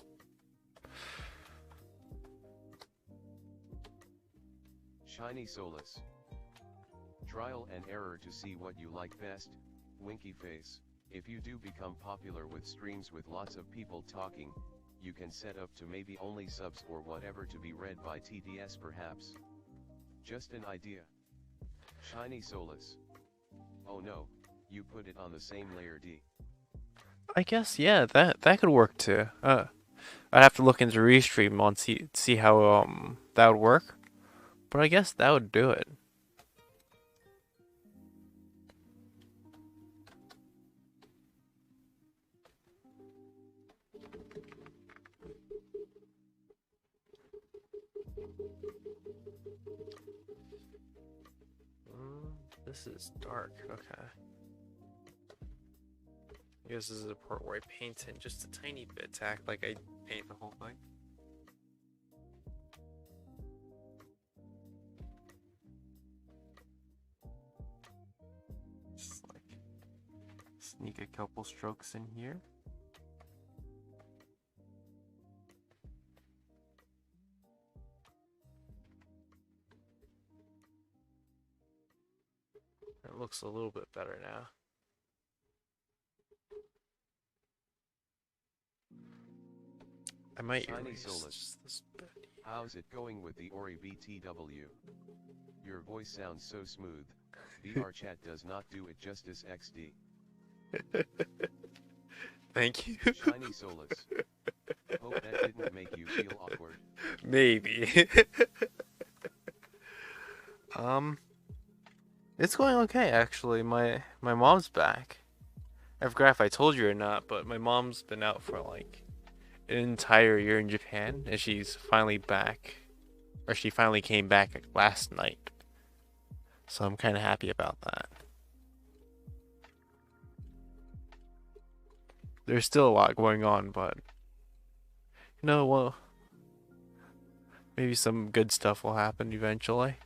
Shiny Solus. Trial and error to see what you like best, winky face. If you do become popular with streams with lots of people talking, you can set up to maybe only subs or whatever to be read by TDS perhaps. Just an idea. Shiny Solus. Oh no, you put it on the same layer D. I guess, yeah, that could work too. I'd have to look into Restream on see how that would work. But I guess that would do it. This is dark, okay. I guess this is the part where I paint in just a tiny bit to act like I paint the whole thing. Just like sneak a couple strokes in here. It looks a little bit better now. I might Shiny erase Solus. this bit. How's it going with the Ori BTW? Your voice sounds so smooth. VR chat does not do it justice XD. Thank you. Shiny Solus. Hope that didn't make you feel awkward. Maybe. It's going okay actually. My mom's back. I forgot if I told you or not, but my mom's been out for like an entire year in Japan, and she's finally back, or she finally came back last night. So I'm kind of happy about that. There's still a lot going on, but you know, well, maybe some good stuff will happen eventually.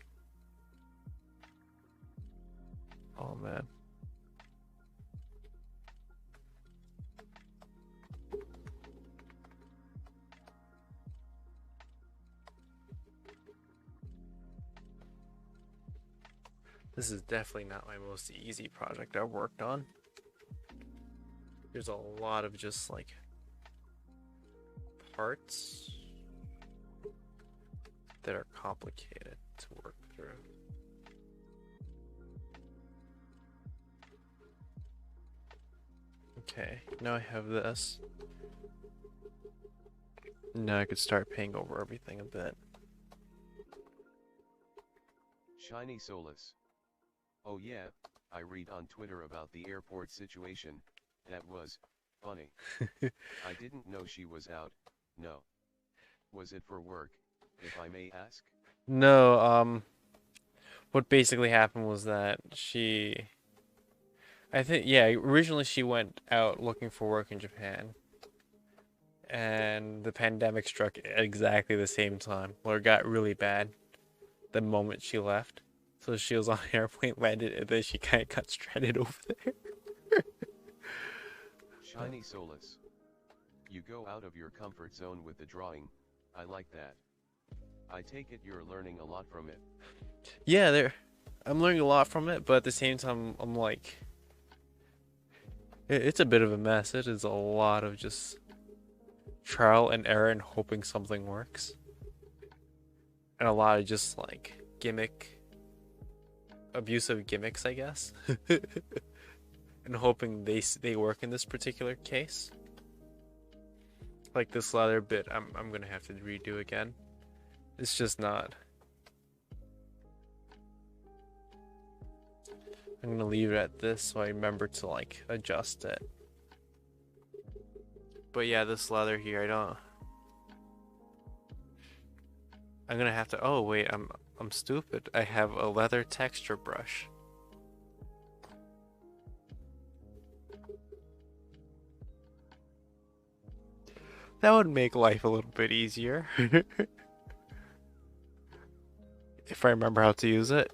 Oh man. This is definitely not my most easy project I've worked on. There's a lot of just like parts that are complicated to work through. Okay, now I have this. Now I could start paying over everything a bit. Shiny Solus. Oh yeah, I read on Twitter about the airport situation. That was funny. I didn't know she was out. No. Was it for work, if I may ask? No, what basically happened was that I think, yeah, originally she went out looking for work in Japan, and the pandemic struck at exactly the same time, where it got really bad the moment she left. So she was on an airplane, landed, and then she kind of got stranded over there. Shiny Solus. You go out of your comfort zone with the drawing, I like that. I take it you're learning a lot from it. Yeah, I'm learning a lot from it, but at the same time, I'm like, it's a bit of a mess. It is a lot of just trial and error and hoping something works. And a lot of just like abusive gimmicks, I guess. And hoping they work in this particular case. Like this leather bit, I'm gonna have to redo again. It's just not. I'm gonna leave it at this so I remember to like adjust it. But yeah, this leather here, I'm gonna have to. Oh wait, I'm stupid. I have a leather texture brush. That would make life a little bit easier. If I remember how to use it.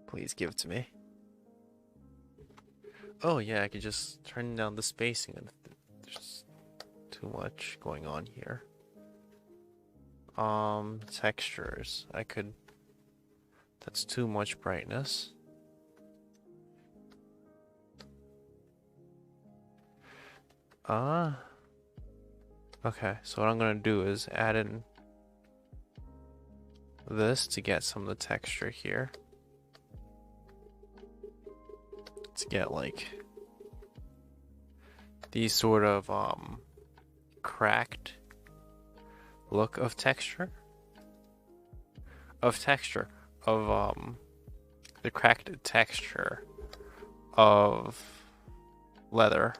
Please give it to me. Oh yeah, I could just turn down the spacing, and there's too much going on here. Textures. That's too much brightness. Okay, so what I'm gonna do is add in this to get some of the texture here. To get like these sort of cracked look of texture. The cracked texture of leather.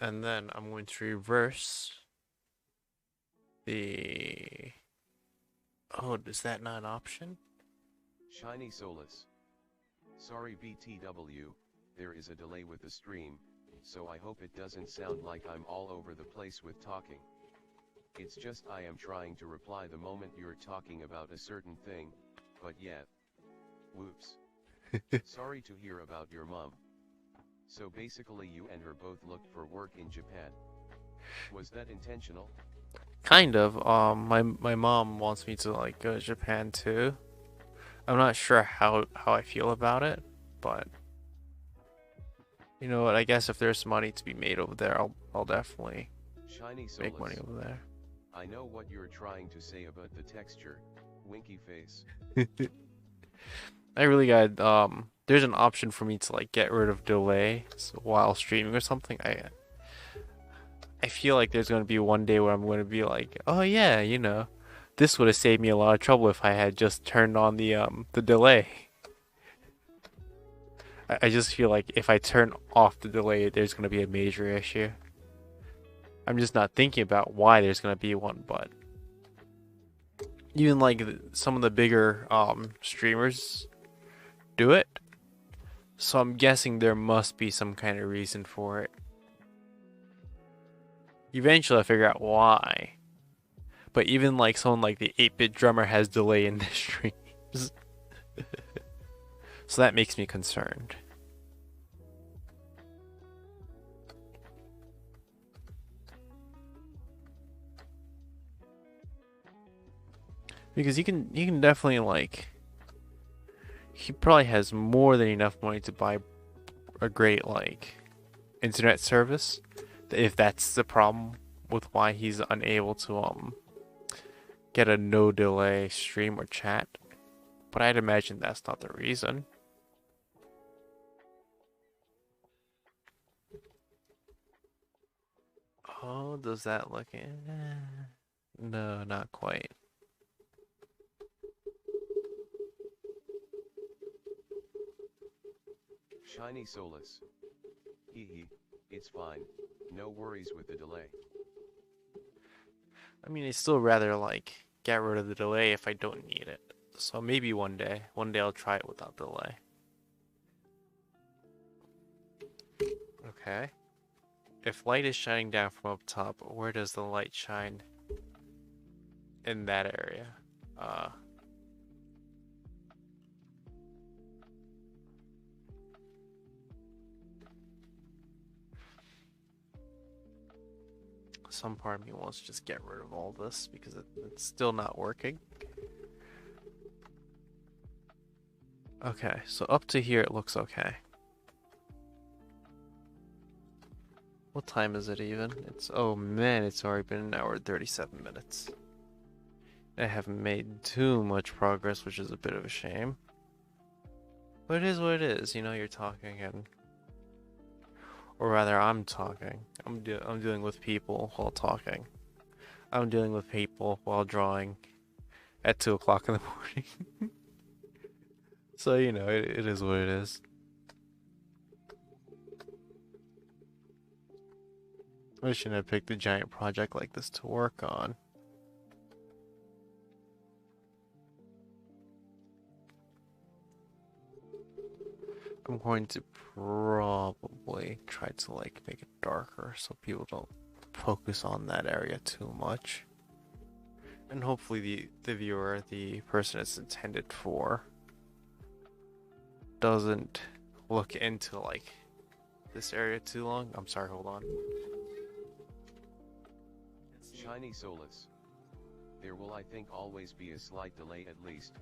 And then I'm going to reverse the... Oh, is that not an option? Shiny Solus. Sorry BTW, there is a delay with the stream, so I hope it doesn't sound like I'm all over the place with talking. It's just I am trying to reply the moment you're talking about a certain thing, but yeah. Whoops. Sorry to hear about your mom. So basically you and her both looked for work in Japan. Was that intentional? Kind of. My mom wants me to like go to Japan too. I'm not sure how I feel about it, but you know what? I guess if there's money to be made over there, I'll definitely Shiny Solus. make money over there. I know what you're trying to say about the texture. Winky face. I really got there's an option for me to like get rid of delay while streaming or something. I feel like there's going to be one day where I'm going to be like, oh yeah, you know, this would have saved me a lot of trouble if I had just turned on the delay. I just feel like if I turn off the delay, there's going to be a major issue. I'm just not thinking about why there's going to be one, but even like some of the bigger streamers do it. So I'm guessing there must be some kind of reason for it. Eventually I'll figure out why. But even like someone like the 8-bit drummer has delay in their streams. So that makes me concerned. Because you can definitely like, he probably has more than enough money to buy a great like internet service. If that's the problem with why he's unable to get a no delay stream or chat. But I'd imagine that's not the reason. Oh, does that look No, not quite. Shiny Solus. Hee hee, it's fine, no worries with the delay. I mean, I'd still rather like get rid of the delay if I don't need it. So maybe one day I'll try it without delay. Okay. If light is shining down from up top, where does the light shine in that area? Some part of me wants to just get rid of all this because it's still not working. Okay, so up to here it looks okay. What time is it even? Oh man, it's already been an hour and 37 minutes. I haven't made too much progress, which is a bit of a shame. But it is what it is, you know, you're talking and... Or rather, I'm talking. I'm dealing with people while talking. I'm dealing with people while drawing at 2 o'clock in the morning. So, you know, it is what it is. I shouldn't have picked a giant project like this to work on. I'm going to probably try to like make it darker so people don't focus on that area too much. And hopefully the viewer, the person it's intended for, doesn't look into like this area too long. I'm sorry, hold on. Shiny Solus. There will I think always be a slight delay at least,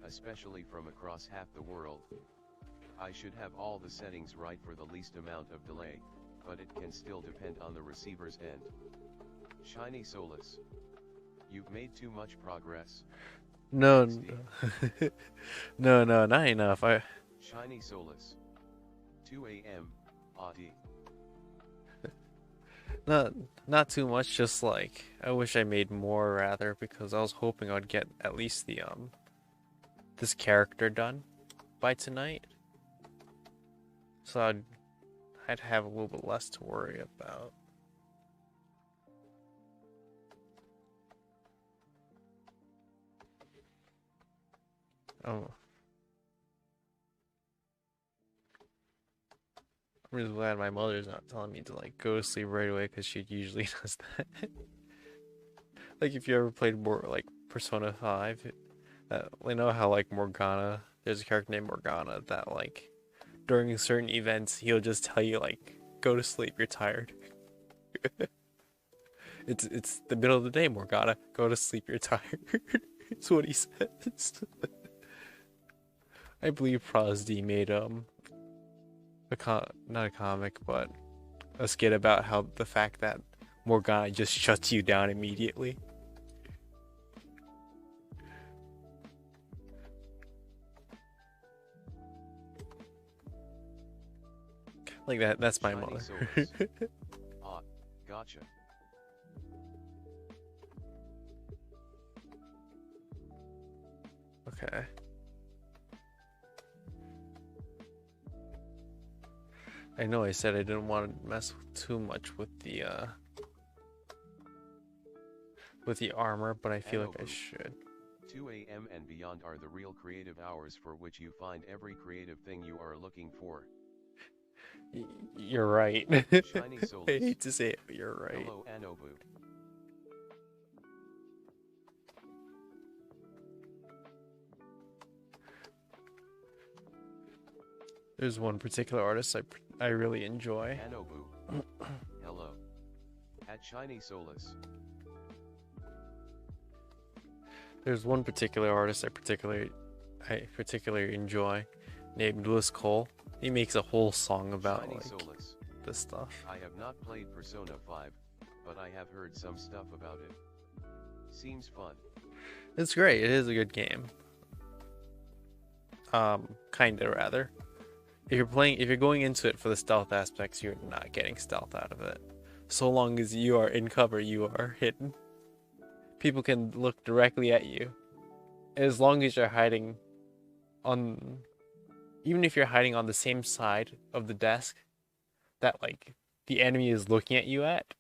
especially from across half the world. I should have all the settings right for the least amount of delay, but it can still depend on the receiver's end. Shiny Solus. You've made too much progress. No, no, not enough. Shiny Solus. 2 a.m. Audi. Not too much, just like I wish I made more rather, because I was hoping I'd get at least the this character done by tonight. So I'd have a little bit less to worry about. Oh. I'm really glad my mother's not telling me to like go to sleep right away, because she usually does that. Like if you ever played more like Persona 5, you know how like Morgana, there's a character named Morgana that like during certain events he'll just tell you like go to sleep, you're tired. It's the middle of the day, Morgana, go to sleep, you're tired. It's what he says. I believe Prosd made not a comic, but a skit about how the fact that Morgana just shuts you down immediately. Like that's my mother. Ah, gotcha. Okay. I know I said I didn't want to mess too much with the armor, but I feel like I should. 2 a.m. and beyond are the real creative hours for which you find every creative thing you are looking for. You're right. Shiny Solus. I hate to say it, but you're right. Hello, Anobu. There's one particular artist I really enjoy. Anobu. Hello. At Shiny Solus. There's one particular artist I particularly enjoy, named Lewis Cole. He makes a whole song about Shiny like Solus. this stuff. I have not played Persona 5, but I have heard some stuff about it. Seems fun. It's great. It is a good game. Kinda rather. If you're going into it for the stealth aspects, you're not getting stealth out of it. So long as you are in cover, you are hidden. People can look directly at you. As long as you're hiding on, even if you're hiding on the same side of the desk that like the enemy is looking at you at,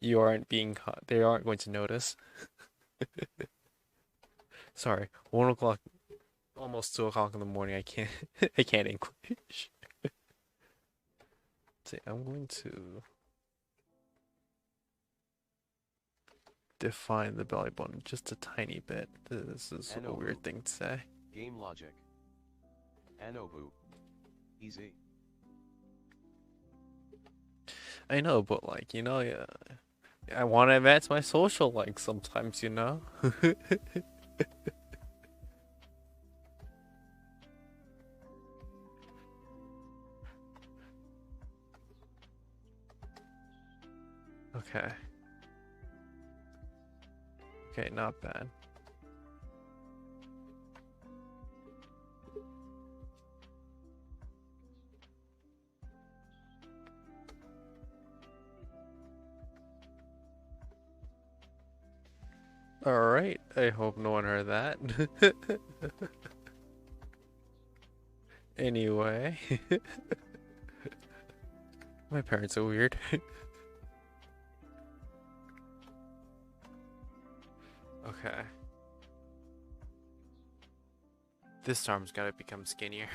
you aren't being caught. They aren't going to notice. Sorry, 1 o'clock, almost 2 o'clock in the morning. I can't, I can't English. See, I'm going to define the belly button just a tiny bit. This is a weird thing to say. Game logic. Anobu. Easy. I know, but like, you know, yeah, I want to advance my social like sometimes, you know? Okay. Okay, not bad. Alright, I hope no one heard that. Anyway. My parents are weird. Okay. This arm's gotta become skinnier.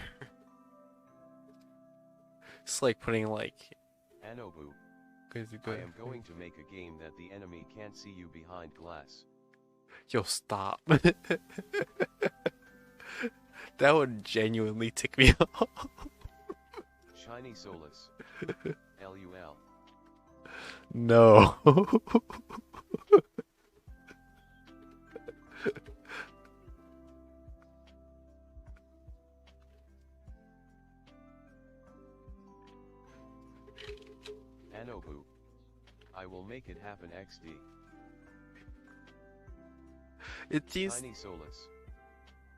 It's like putting like... Anobu. I am going to make a game that the enemy can't see you behind glass. Yo, stop. That would genuinely tick me off. Shiny Solus. LUL. No. Anobu. I will make it happen XD. It seems... Shiny Solus.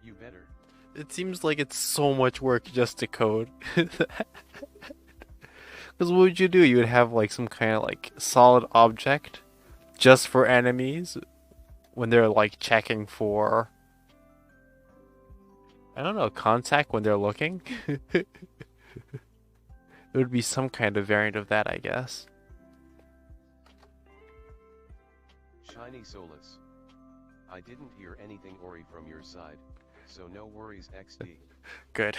You better. It seems like it's so much work just to code. Because what would you do? You would have like some kind of like solid object just for enemies when they're like checking for, I don't know, contact when they're looking. It would be some kind of variant of that, I guess. Shiny Solus. I didn't hear anything Ori from your side, so no worries XD. Good.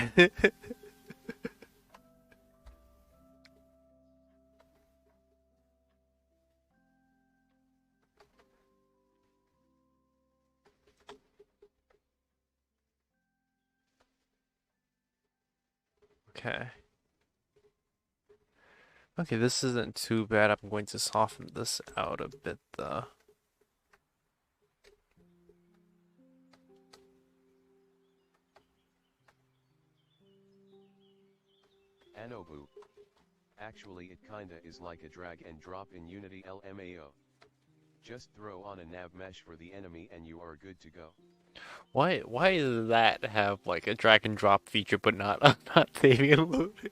Okay. Okay, this isn't too bad. I'm going to soften this out a bit though. Anobu. Actually it kinda is like a drag and drop in Unity LMAO. Just throw on a nav mesh for the enemy and you are good to go. Why does that have like a drag and drop feature but not not saving and loading?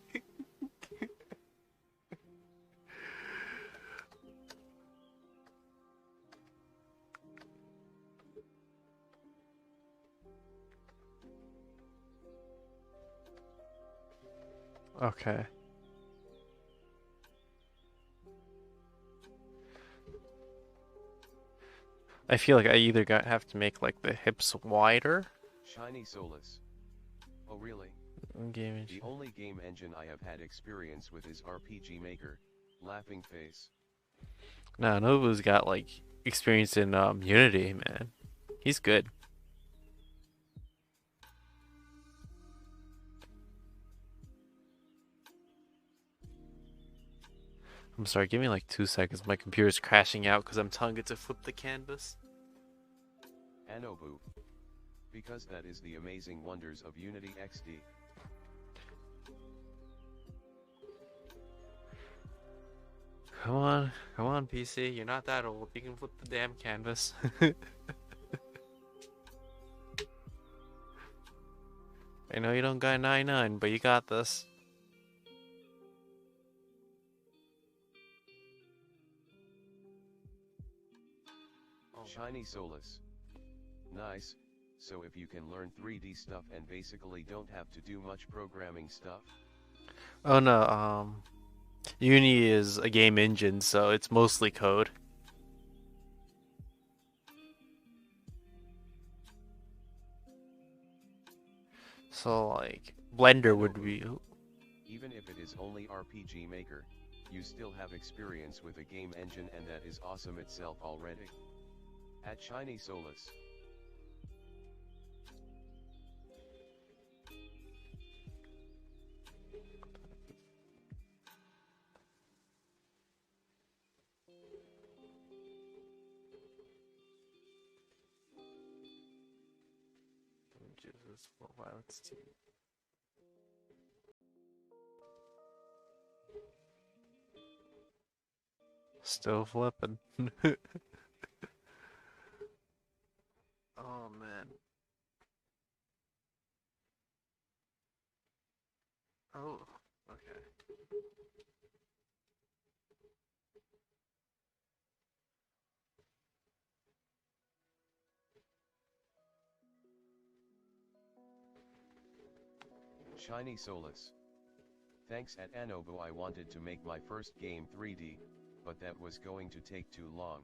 Okay. I feel like I either have to make like the hips wider. Shiny Solus. Oh really? The only game engine I have had experience with is RPG Maker. Laughing face. Nah, Nobu's got like experience in Unity, man. He's good. I'm sorry, give me like 2 seconds. My computer's crashing out because I'm telling it to flip the canvas. Anobu. Because that is the amazing wonders of Unity XD. come on, PC. You're not that old. You can flip the damn canvas. I know you don't got 99, but you got this. Shiny Solus. Nice, so if you can learn 3D stuff and basically don't have to do much programming stuff? Oh no, Uni is a game engine, so it's mostly code. So like Blender would be. Even if it is only RPG Maker, you still have experience with a game engine, and that is awesome itself already. At Shiny Solus. Jesus, well, let's see. Still flipping. Oh man. Oh, okay. Shiny Solus. Thanks at Anobu. I wanted to make my first game 3D, but that was going to take too long.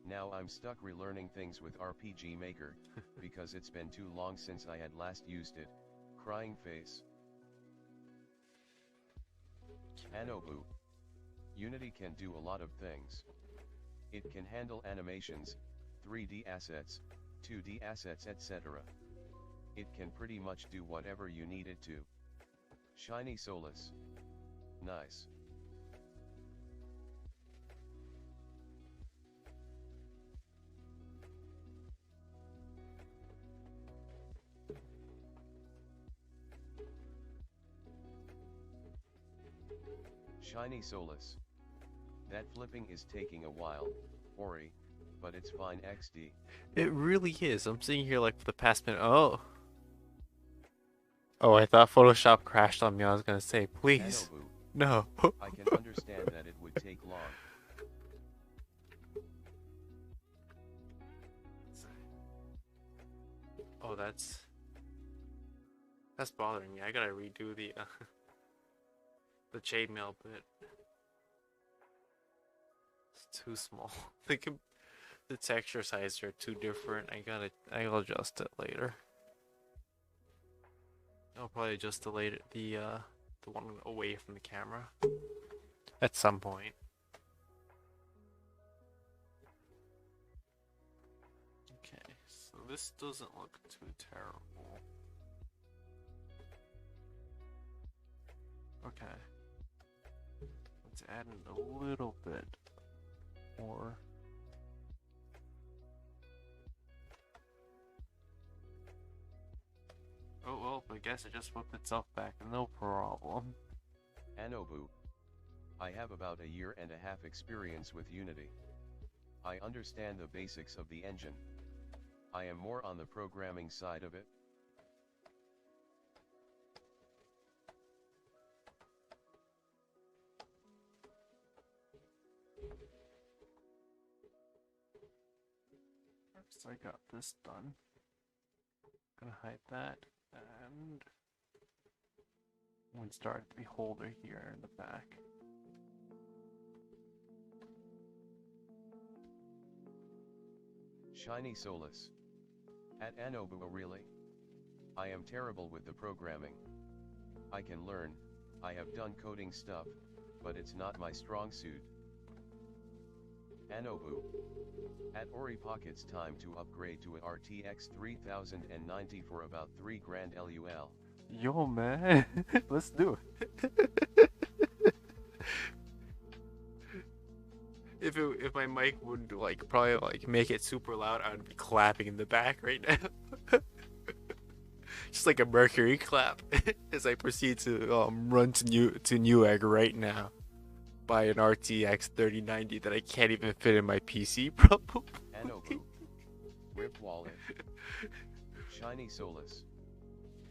Now I'm stuck relearning things with RPG Maker, because it's been too long since I had last used it. Crying face. Anobu. Unity can do a lot of things. It can handle animations, 3D assets, 2D assets, etc. It can pretty much do whatever you need it to. Shiny Solus. Nice. Shiny Solus. That flipping is taking a while, Ori, but it's fine XD. It really is. I'm sitting here like for the past minute. Oh. Oh, I thought Photoshop crashed on me. I was gonna say, please. Anobu. No. I can understand that it would take long. Oh, that's bothering me. I gotta redo the chainmail bit. It's too small. The texture sizes are too different. I'll adjust it later. I'll probably adjust the one away from the camera at some point. Okay, so this doesn't look too terrible. Okay, let's add in a little bit more. Oh well, I guess it just flipped itself back, no problem. Anobu. I have about a year and a half experience with Unity. I understand the basics of the engine. I am more on the programming side of it. First, I got this done. Gonna hide that, and we'll start the holder here in the back. Shiny Solus. At Anobu. Really? I am terrible with the programming. I can learn, I have done coding stuff, but it's not my strong suit. Anobu. At Ori Pocket's time to upgrade to a RTX 3090 for about 3 grand LUL. Yo man, let's do it. If my mic would like probably like make it super loud, I would be clapping in the back right now. Just like a Mercury clap as I proceed to run to Newegg right now. buy an RTX 3090 that I can't even fit in my PC, probably. Anobu. Rip wallet. Shiny Solus.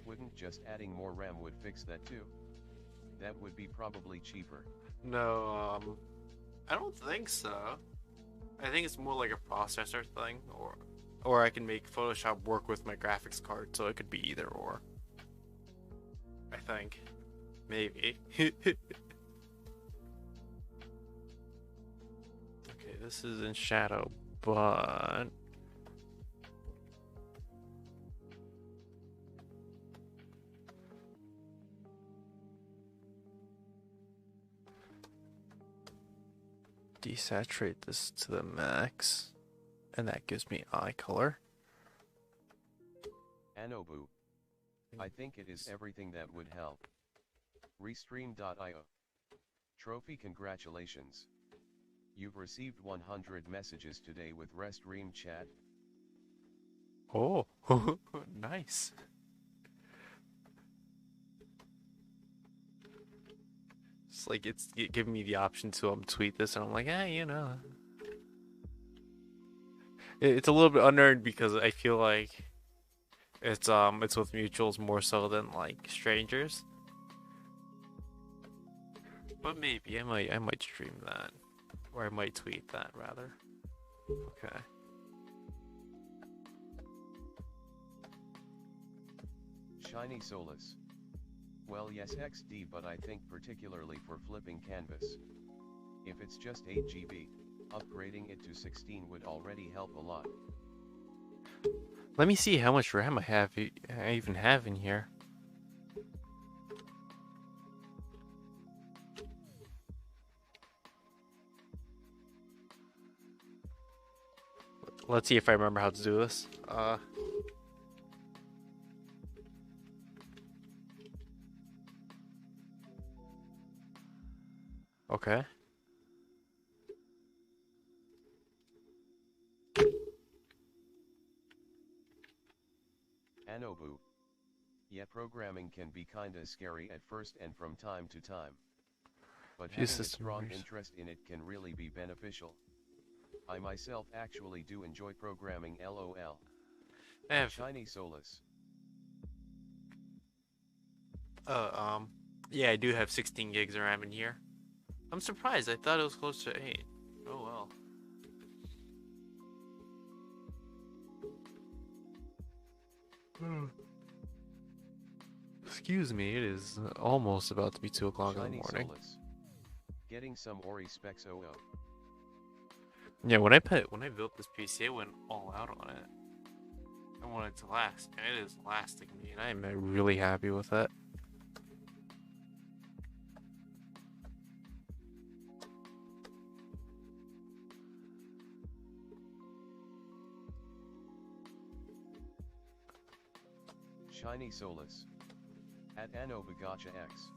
Wouldn't just adding more RAM would fix that too? That would be probably cheaper. No, I don't think so. I think it's more like a processor thing, or I can make Photoshop work with my graphics card, so it could be either or. I think. Maybe. Okay, this is in shadow, but... desaturate this to the max, and that gives me eye color. Anobu. I think it is everything that would help. Restream.io. Trophy, congratulations. You've received 100 messages today with Restream chat. Oh, nice. It's like it's giving me the option to tweet this, and I'm like, you know. It's a little bit unearned because I feel like it's with mutuals more so than like strangers. But maybe I might stream that, or I might tweet that rather. Okay. Shiny Solus. Well, yes, XD, but I think particularly for flipping canvas. If it's just 8 GB, upgrading it to 16 would already help a lot. Let me see how much RAM I even have in here. Let's see if I remember how to do this. Okay. Anobu. Yeah, programming can be kinda scary at first and from time to time. But having a strong interest in it can really be beneficial. I myself actually do enjoy programming, LOL. Shiny Solus. Yeah, I do have 16 gigs of RAM in here. I'm surprised. I thought it was close to 8. Oh well. Excuse me, it is almost about to be 2 o'clock in the morning. Solus. Getting some Ori specs OO. Yeah, when I built this PC, I went all out on it. I want it to last, and it is lasting me, and I am really happy with it. Shiny Solus. At Anobagacha X.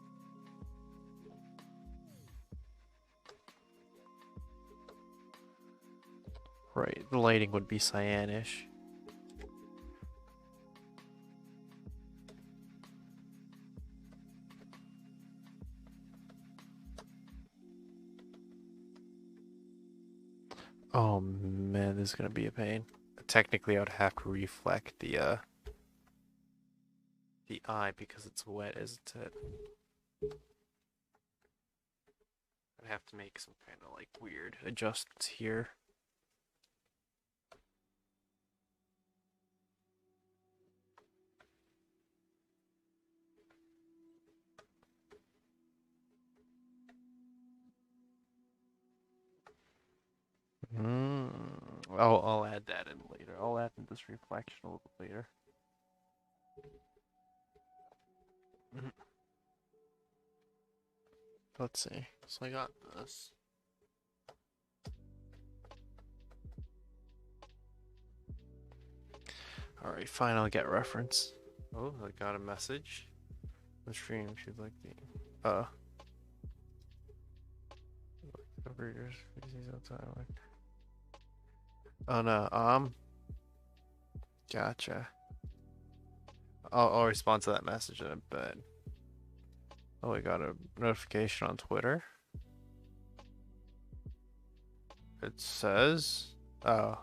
Right, the lighting would be cyanish. Oh man, this is gonna be a pain. Technically, I would have to reflect the eye because it's wet, isn't it? I'd have to make some kind of like weird adjustments here. I'll add that in later. I'll add in this reflection a little bit later. Let's see. So I got this. Alright, fine, I'll get reference. Oh, I got a message. The stream should like the over yours. Oh no, gotcha. I'll respond to that message in a bit. Oh, I got a notification on Twitter. It says, oh,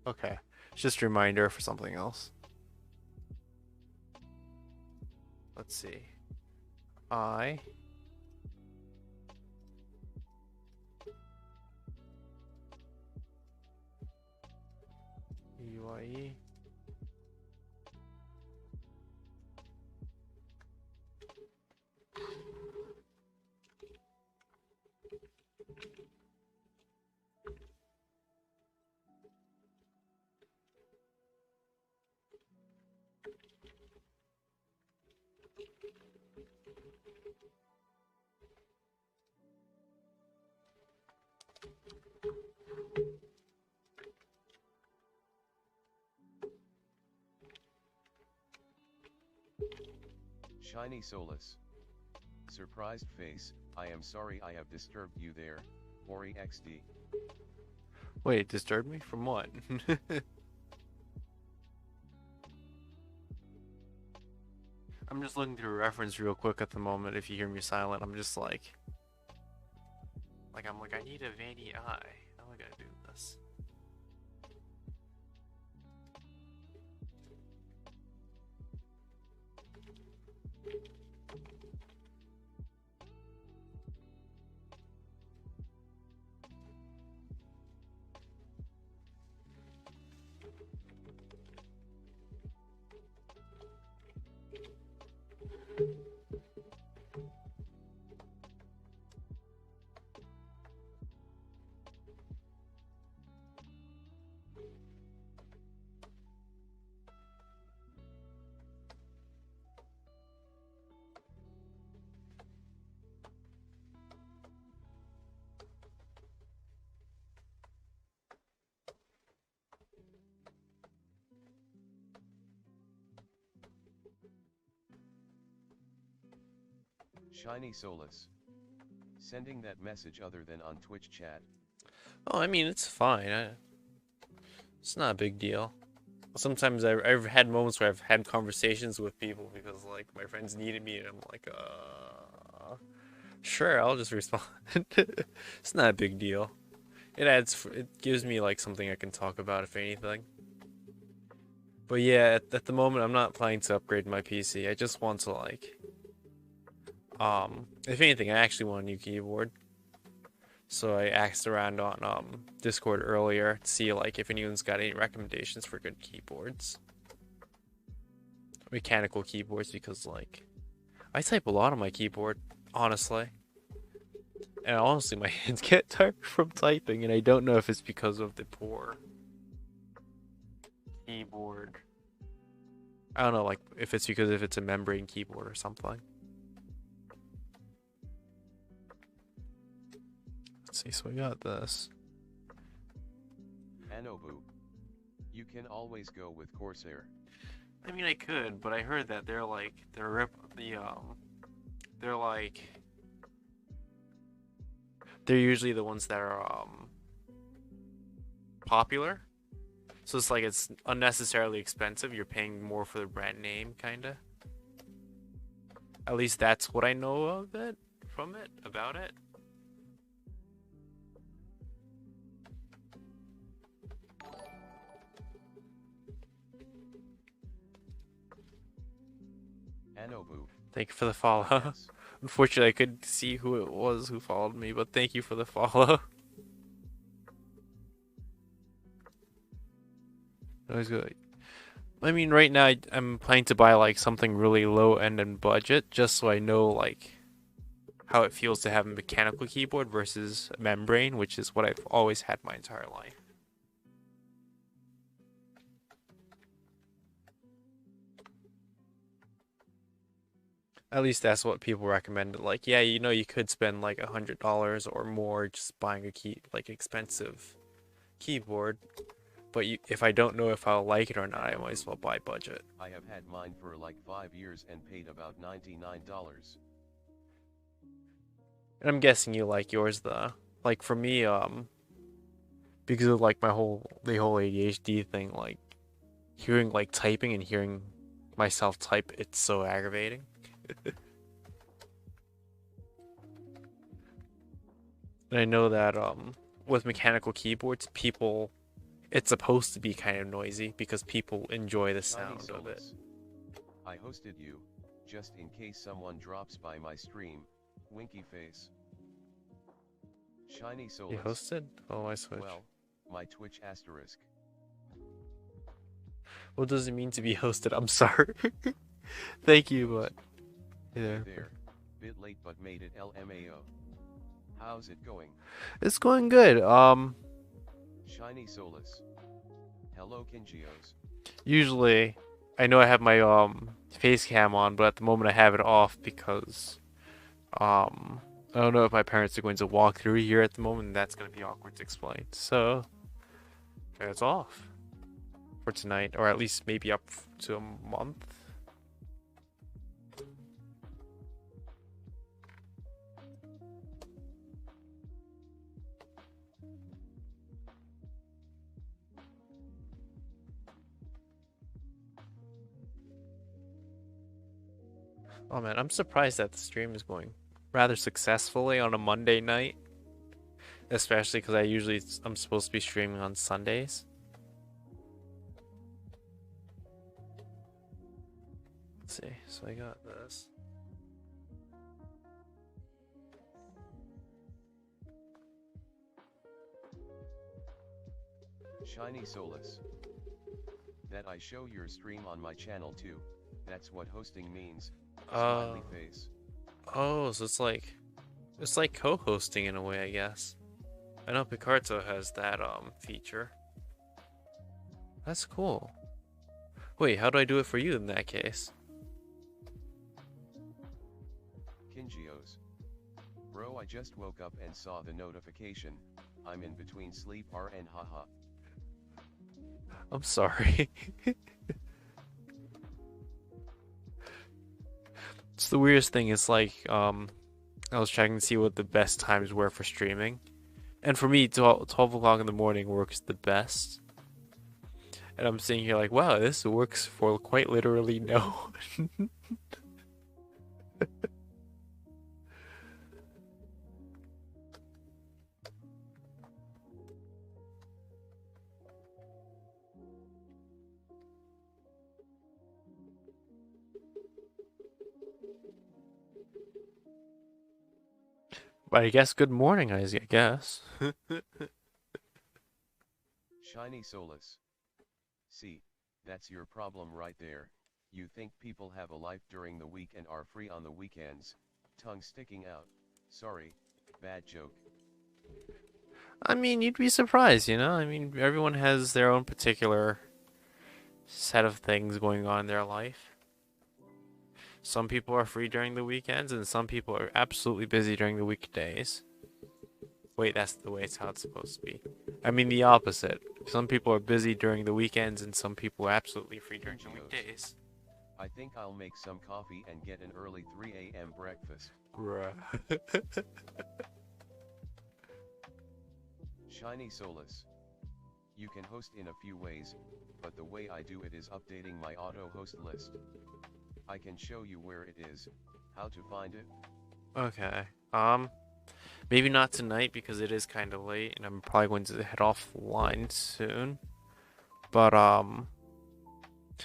okay. It's just a reminder for something else. Let's see. I UIE. Shiny Solus. Surprised face, I am sorry I have disturbed you there, Ori XD. Wait, disturbed me from what? I'm just looking through a reference real quick at the moment. If you hear me silent, I'm just I'm like, I need a Vanny eye. How am I gonna do this? Shiny Solus. Sending that message other than on Twitch chat. Oh, I mean, it's fine. It's not a big deal. Sometimes I've had moments where I've had conversations with people because like my friends needed me, and I'm like, sure, I'll just respond. It's not a big deal. It gives me like something I can talk about if anything. But yeah, at the moment I'm not planning to upgrade my PC. I just want to like, if anything, I actually want a new keyboard. So I asked around on Discord earlier to see like if anyone's got any recommendations for good keyboards. Mechanical keyboards, because like I type a lot on my keyboard, honestly. And honestly my hands get tired from typing, and I don't know if it's because of the poor keyboard. I don't know, like if it's because if it's a membrane keyboard or something. Let's see, so we got this. Anobu. You can always go with Corsair. I mean, I could, but I heard that they're usually the ones that are popular. So it's like it's unnecessarily expensive. You're paying more for the brand name, kinda. At least that's what I know of it about it. Anobu. Thank you for the follow. Yes. Unfortunately, I couldn't see who it was who followed me, but thank you for the follow. That was good. I mean, right now I'm planning to buy like something really low end and budget, just so I know like how it feels to have a mechanical keyboard versus membrane, which is what I've always had my entire life. At least that's what people recommend. Like, yeah, you know, you could spend like $100 or more just buying a expensive keyboard, but if I don't know if I'll like it or not, I might as well buy budget. I have had mine for like 5 years and paid about $99. And I'm guessing you like yours though. Like for me, because of like the whole ADHD thing, like hearing like typing and hearing myself type, it's so aggravating. And I know that with mechanical keyboards, people it's supposed to be kind of noisy because people enjoy the Shiny sound of it. Solus. I hosted you, just in case someone drops by my stream. Winky face. Shiny You Solus. hosted? Oh, I switch. Well, my Twitch asterisk. What does it mean to be hosted? I'm sorry. Thank you, but yeah. Hey there. Bit late but made it LMAO. How's it going? It's going good. Shiny Solus. Hello Kingios. Usually I know I have my face cam on, but at the moment I have it off because I don't know if my parents are going to walk through here at the moment, and that's going to be awkward to explain. So it's off for tonight, or at least maybe up to a month. Oh man, I'm surprised that the stream is going rather successfully on a Monday night, especially because I'm supposed to be streaming on Sundays. Let's see. So I got this. Shiny Solus. That I show your stream on my channel too. That's what hosting means. Smiley face. Oh, so it's like co-hosting in a way, I guess. I know Picarto has that feature. That's cool. Wait, how do I do it for you in that case? Kingios. Bro, I just woke up and saw the notification. I'm in between sleep and haha. I'm sorry. It's the weirdest thing. It's like I was checking to see what the best times were for streaming, and for me, 12 o'clock in the morning works the best. And I'm sitting here like, wow, this works for quite literally no one. But I guess good morning, I guess. Shiny Solus. See, that's your problem right there. You think people have a life during the week and are free on the weekends. Tongue sticking out. Sorry, bad joke. I mean, you'd be surprised, you know? I mean, everyone has their own particular set of things going on in their life. Some people are free during the weekends, and some people are absolutely busy during the weekdays. Wait, that's the way it's how it's supposed to be. I mean the opposite. Some people are busy during the weekends, and some people are absolutely free during the weekdays. I think I'll make some coffee and get an early 3 a.m. breakfast. Bruh. Shiny Solus. You can host in a few ways, but the way I do it is updating my auto host list. I can show you where it is, how to find it. Okay. Maybe not tonight because it is kind of late, and I'm probably going to head offline soon. But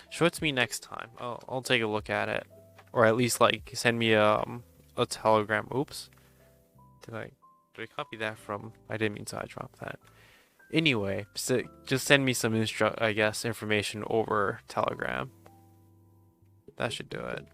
show it to me next time. I'll take a look at it, or at least like send me a telegram. Oops. Did I copy that from? I didn't mean to drop that. Anyway, so just send me some information over Telegram. That should do it.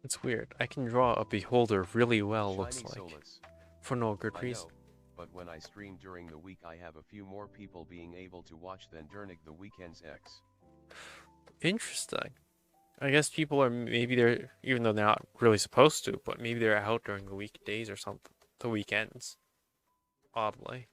It's weird. I can draw a beholder really well, Shiny looks like. Solus. For no good I reason. know, but when I stream during the week I have a few more people being able to watch than during the weekends X. Interesting. I guess people are maybe they're even though they're not really supposed to, but maybe they're out during the weekdays or something. The weekends. Oddly.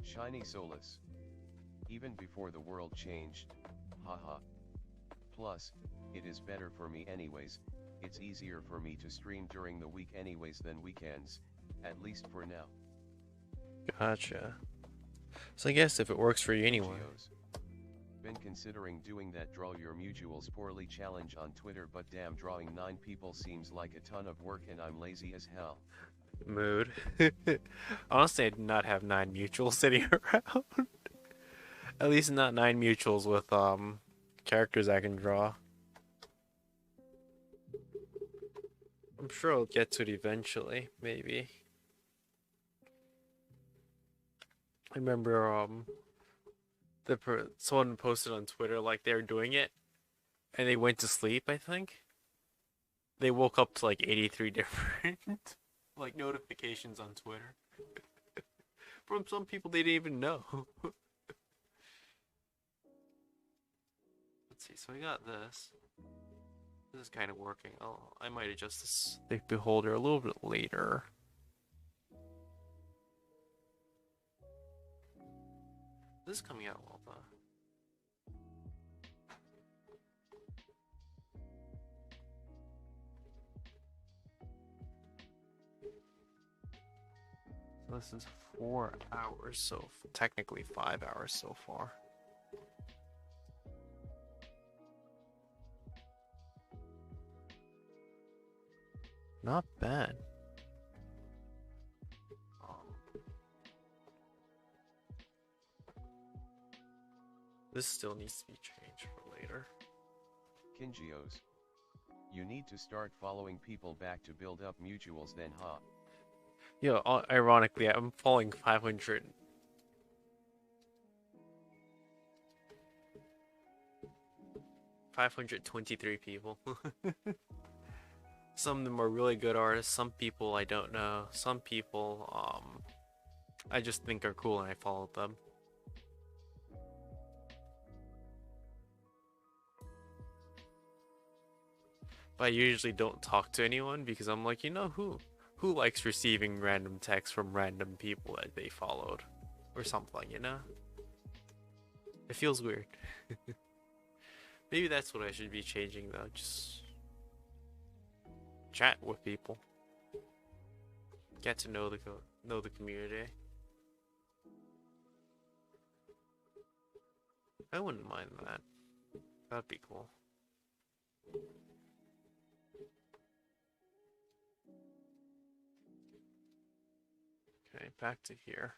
Shiny Solus. Even before the world changed, haha. Plus, it is better for me anyways, it's easier for me to stream during the week anyways than weekends, at least for now. Gotcha. So I guess if it works for you anyway. GOs. Been considering doing that draw your mutuals poorly challenge on Twitter, but damn, drawing 9 people seems like a ton of work and I'm lazy as hell. Mood. Honestly, I do not have 9 mutuals sitting around. At least not 9 mutuals with characters I can draw. I'm sure I'll get to it eventually, maybe. I remember someone posted on Twitter like they were doing it and they went to sleep, I think. They woke up to like 83 different like notifications on Twitter from some people they didn't even know. Let's see, so I got this. This is kind of working. I might adjust this the beholder a little bit later. This is coming out well though. So this is 4 hours, so technically 5 hours so far. Not bad. This still needs to be changed for later. Kingios. You need to start following people back to build up mutuals then, huh? Yeah, ironically, I'm following 500. 523 people. Some of them are really good artists, some people I don't know, some people I just think are cool and I followed them. But I usually don't talk to anyone because I'm like, you know, who likes receiving random texts from random people that they followed or something, you know? It feels weird. Maybe that's what I should be changing though, just chat with people. Get to know the community. I wouldn't mind that. That'd be cool. Okay, back to here.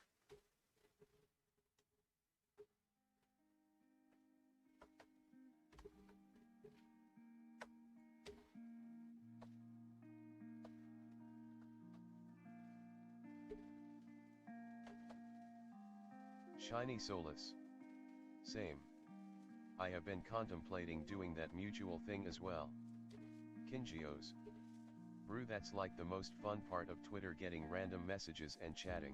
Shiny Solus. Same. I have been contemplating doing that mutual thing as well. Kingios. Brew, that's like the most fun part of Twitter, getting random messages and chatting.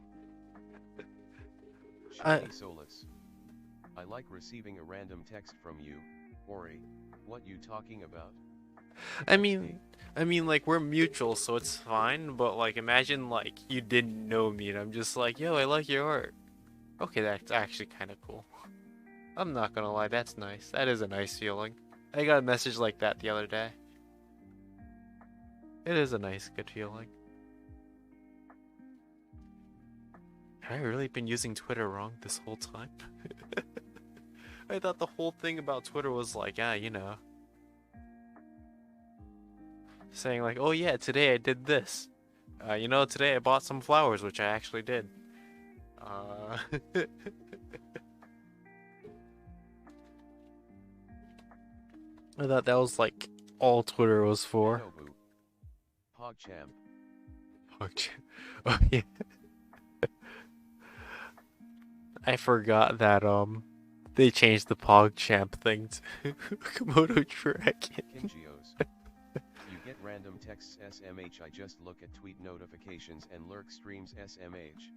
Shiny Solus. I like receiving a random text from you, Ori. What you talking about? I mean, like, we're mutual, so it's fine, but, like, imagine, like, you didn't know me, and I'm just like, yo, I like your art. Okay, that's actually kind of cool. I'm not gonna lie, that's nice. That is a nice feeling. I got a message like that the other day. It is a nice, good feeling. Have I really been using Twitter wrong this whole time? I thought the whole thing about Twitter was like, you know, saying like, oh yeah, today I did this. You know, today I bought some flowers, which I actually did. I thought that was like all Twitter was for. PogChamp. PogChamp. Oh yeah. I forgot that they changed the PogChamp thing to Komodo Dragon. Kingios. You get random texts SMH. I just look at tweet notifications and lurk streams SMH.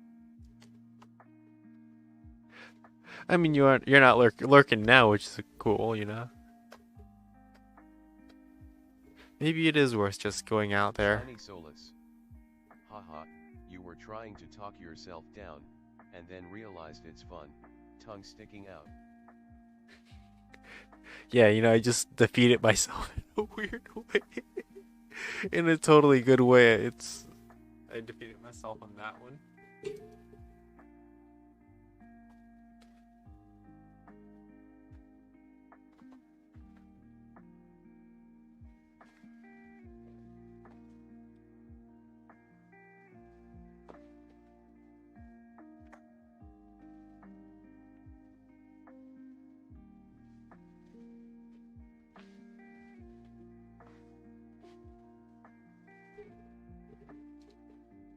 I mean, you're not lurking now, which is cool, you know. Maybe it is worth just going out there. Shiny Solus. Haha, you were trying to talk yourself down, and then realized it's fun. Tongue sticking out. Yeah, you know, I just defeated myself in a weird way. In a totally good way. I defeated myself on that one.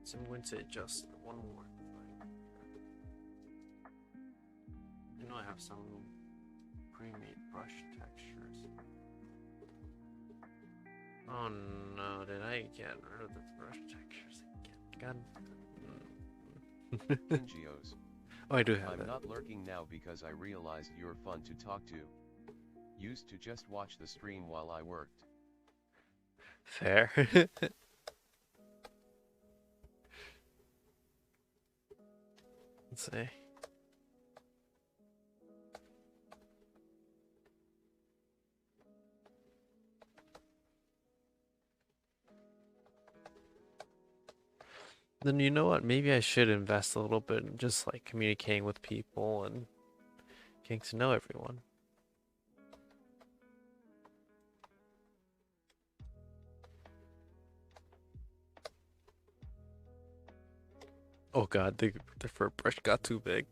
So I'm going to adjust one more thing. I know I have some pre-made brush textures. Oh no, did I get rid of the brush textures again? God. Kingios. Oh, I do have I'm that. not lurking now because I realized you're fun to talk to. Used to just watch the stream while I worked. Fair. Let's see. Then you know what? Maybe I should invest a little bit in just like communicating with people and getting to know everyone. Oh god, the fur brush got too big.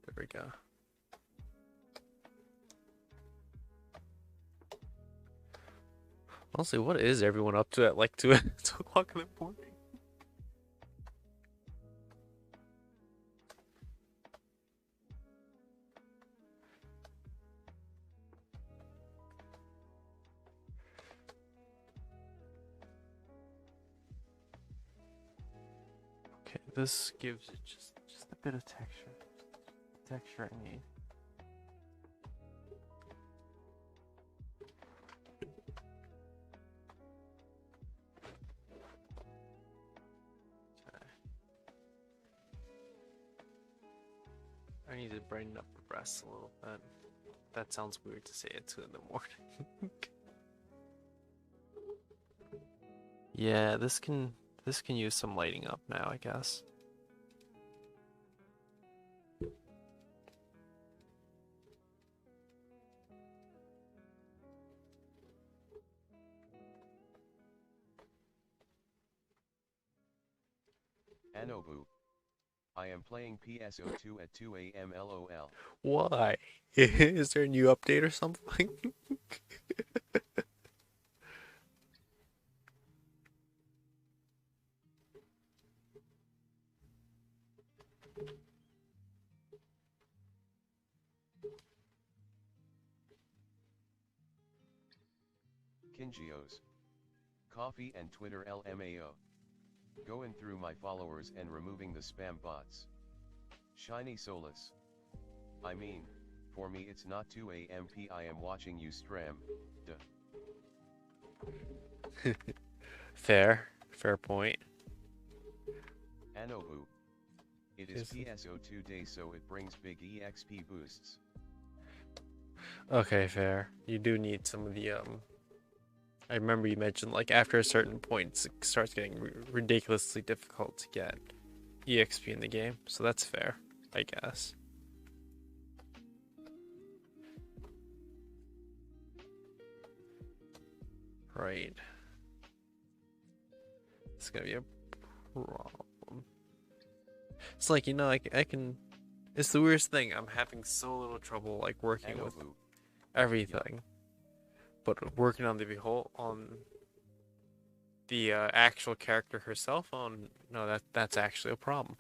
There we go. Honestly, what is everyone up to at like 2 o'clock in the morning? Okay, this gives it just a bit of texture. The texture I need. Okay. I need to brighten up the breasts a little bit. That sounds weird to say at 2 in the morning. Yeah, this can use some lighting up now, I guess. Anobu. I am playing PSO2 at 2 a.m. LOL. Why? Is there a new update or something? Kingios. Coffee and Twitter LMAO. Going through my followers and removing the spam bots. Shiny Solus. I mean, for me it's not 2 a.m. I am watching you stram. Duh. Fair point. Anobu. It is PSO2 day so it brings big EXP boosts. Okay, fair. You do need some of the I remember you mentioned like after a certain point it starts getting ridiculously difficult to get EXP in the game, so that's fair, I guess. Right. It's gonna be a problem. It's like, you know, I can. It's the weirdest thing. I'm having so little trouble like working with everything, but working on the actual character herself. Oh no, that's actually a problem.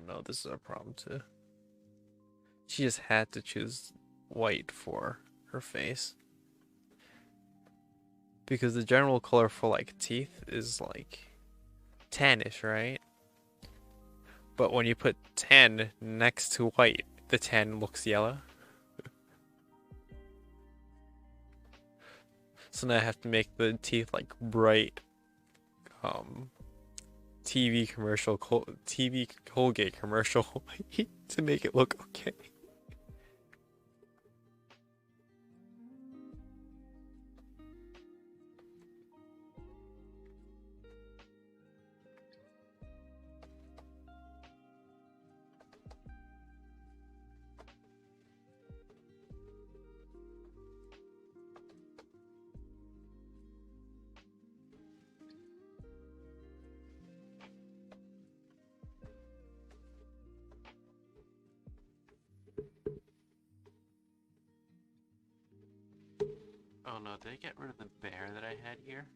No, this is a problem too. She just had to choose white for her face. Because the general color for like teeth is like tannish, right? But when you put tan next to white, the tan looks yellow. So now I have to make the teeth like bright, TV commercial, TV Colgate commercial to make it look okay. Oh no, did I get rid of the bear that I had here?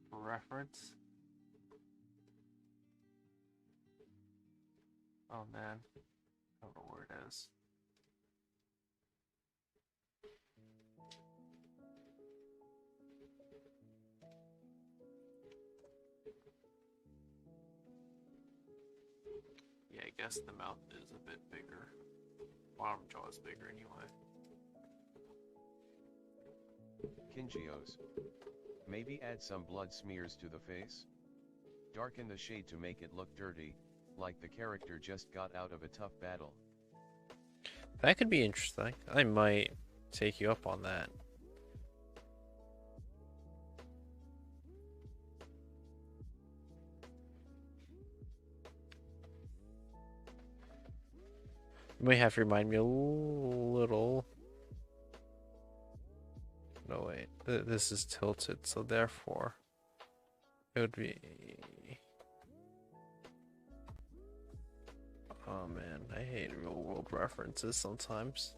For reference? Oh man, I don't know where it is. Yeah, I guess the mouth is a bit bigger. Bottom jaw is bigger anyway. Kingios. Maybe add some blood smears to the face? Darken the shade to make it look dirty, like the character just got out of a tough battle. That could be interesting. I might take you up on that. You might have to remind me a little. No, wait. This is tilted, so therefore it would be. Oh man, I hate real world references sometimes.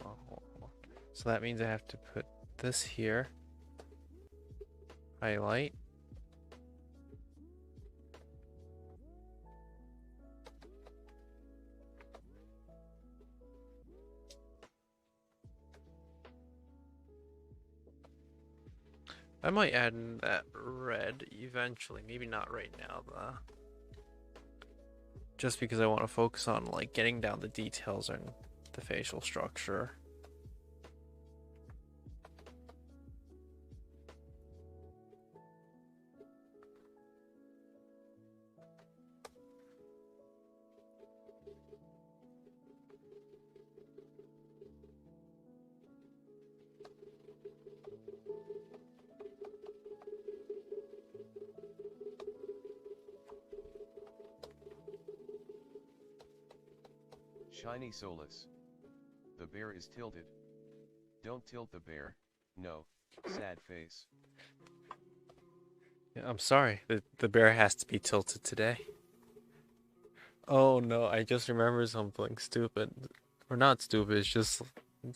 Hold on. So that means I have to put this here. Highlight. I might add in that red eventually, maybe not right now though. Just because I want to focus on like getting down the details and the facial structure. Shiny Solus. The bear is tilted. Don't tilt the bear, no, sad face. Yeah, I'm sorry, the bear has to be tilted today. Oh no, I just remembered something stupid. Or not stupid, it's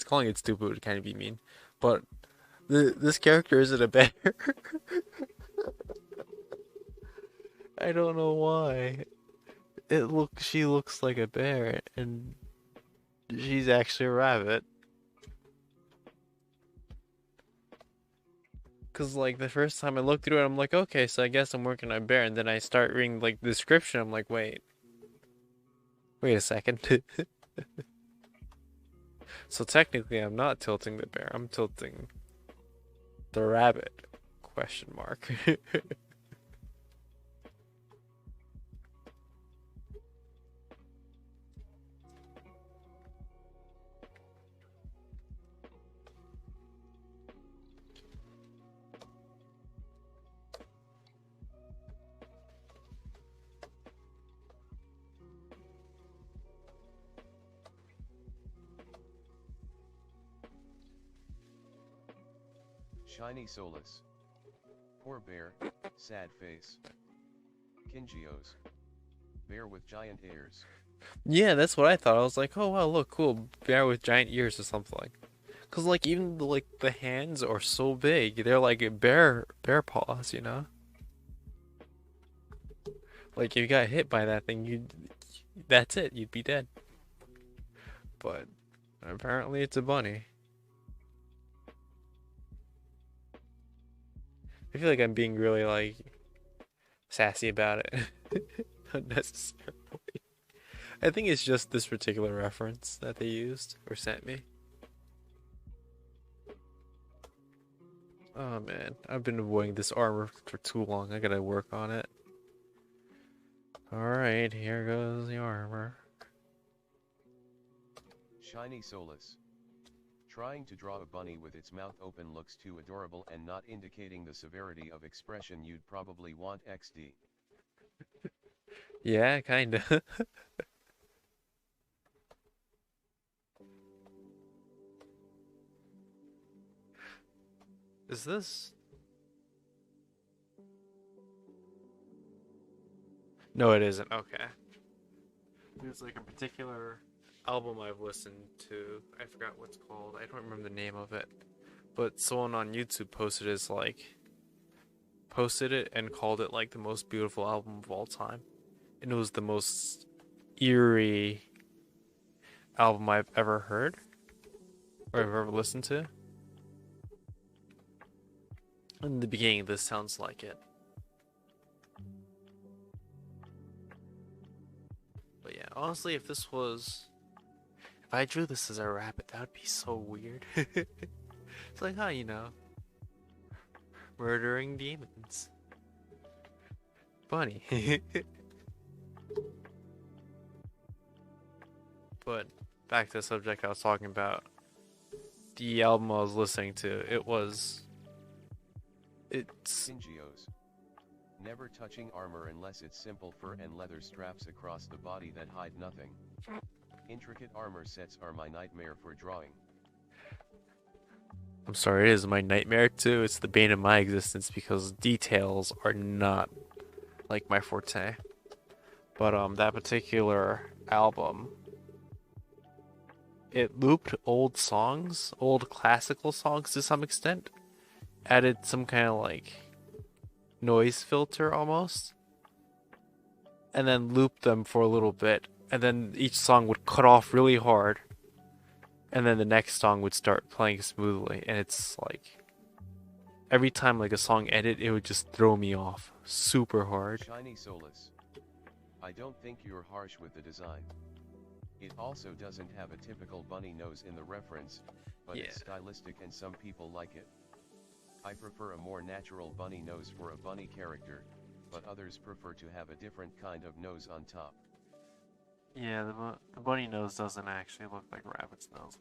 calling it stupid would kind of be mean. But this character isn't a bear. I don't know why. She looks like a bear and she's actually a rabbit. Cause like the first time I looked through it, I'm like, okay, so I guess I'm working on a bear, and then I start reading like the description, I'm like, wait a second. So technically I'm not tilting the bear, I'm tilting the rabbit, question mark. Shiny Solus. Poor bear, sad face. Kingios. Bear with giant ears. Yeah, that's what I thought. I was like, oh wow, look, cool, bear with giant ears or something. Cause like even like the hands are so big, they're like bear paws, you know? Like if you got hit by that thing, that's it, you'd be dead. But Apparently it's a bunny. I feel like I'm being really like sassy about it. Unnecessarily. I think it's just this particular reference that they used or sent me. Oh man, I've been avoiding this armor for too long. I gotta work on it. Alright, here goes the armor. Shiny Solus. Trying to draw a bunny with its mouth open looks too adorable and not indicating the severity of expression you'd probably want XD. Yeah, kinda. Is this? No, it isn't. Okay. There's like a particular album I've listened to. I forgot what's called. I don't remember the name of it. But someone on YouTube posted it and called it like the most beautiful album of all time. And it was the most eerie album I've ever heard or I've ever listened to. In the beginning, this sounds like it. But yeah, honestly, if I drew this as a rabbit, that would be so weird. It's like, huh, murdering demons. Funny. But back to the subject I was talking about. The album I was listening to, it's Singios. Never touching armor unless it's simple fur and leather straps across the body that hide nothing. Intricate armor sets are my nightmare for drawing. I'm sorry, it is my nightmare too. It's the bane of my existence because details are not like my forte. But that particular album, it looped old songs, old classical songs to some extent, added some kind of like noise filter almost, and then looped them for a little bit, and then each song would cut off really hard, and then the next song would start playing smoothly, and it's like every time like a song ended, it would just throw me off super hard. Shiny Solus. I don't think you're harsh with the design. It also doesn't have a typical bunny nose in the reference, but it's stylistic and some people like it. I prefer a more natural bunny nose for a bunny character, but others prefer to have a different kind of nose on top. Yeah, the bunny nose doesn't actually look like a rabbit's nose,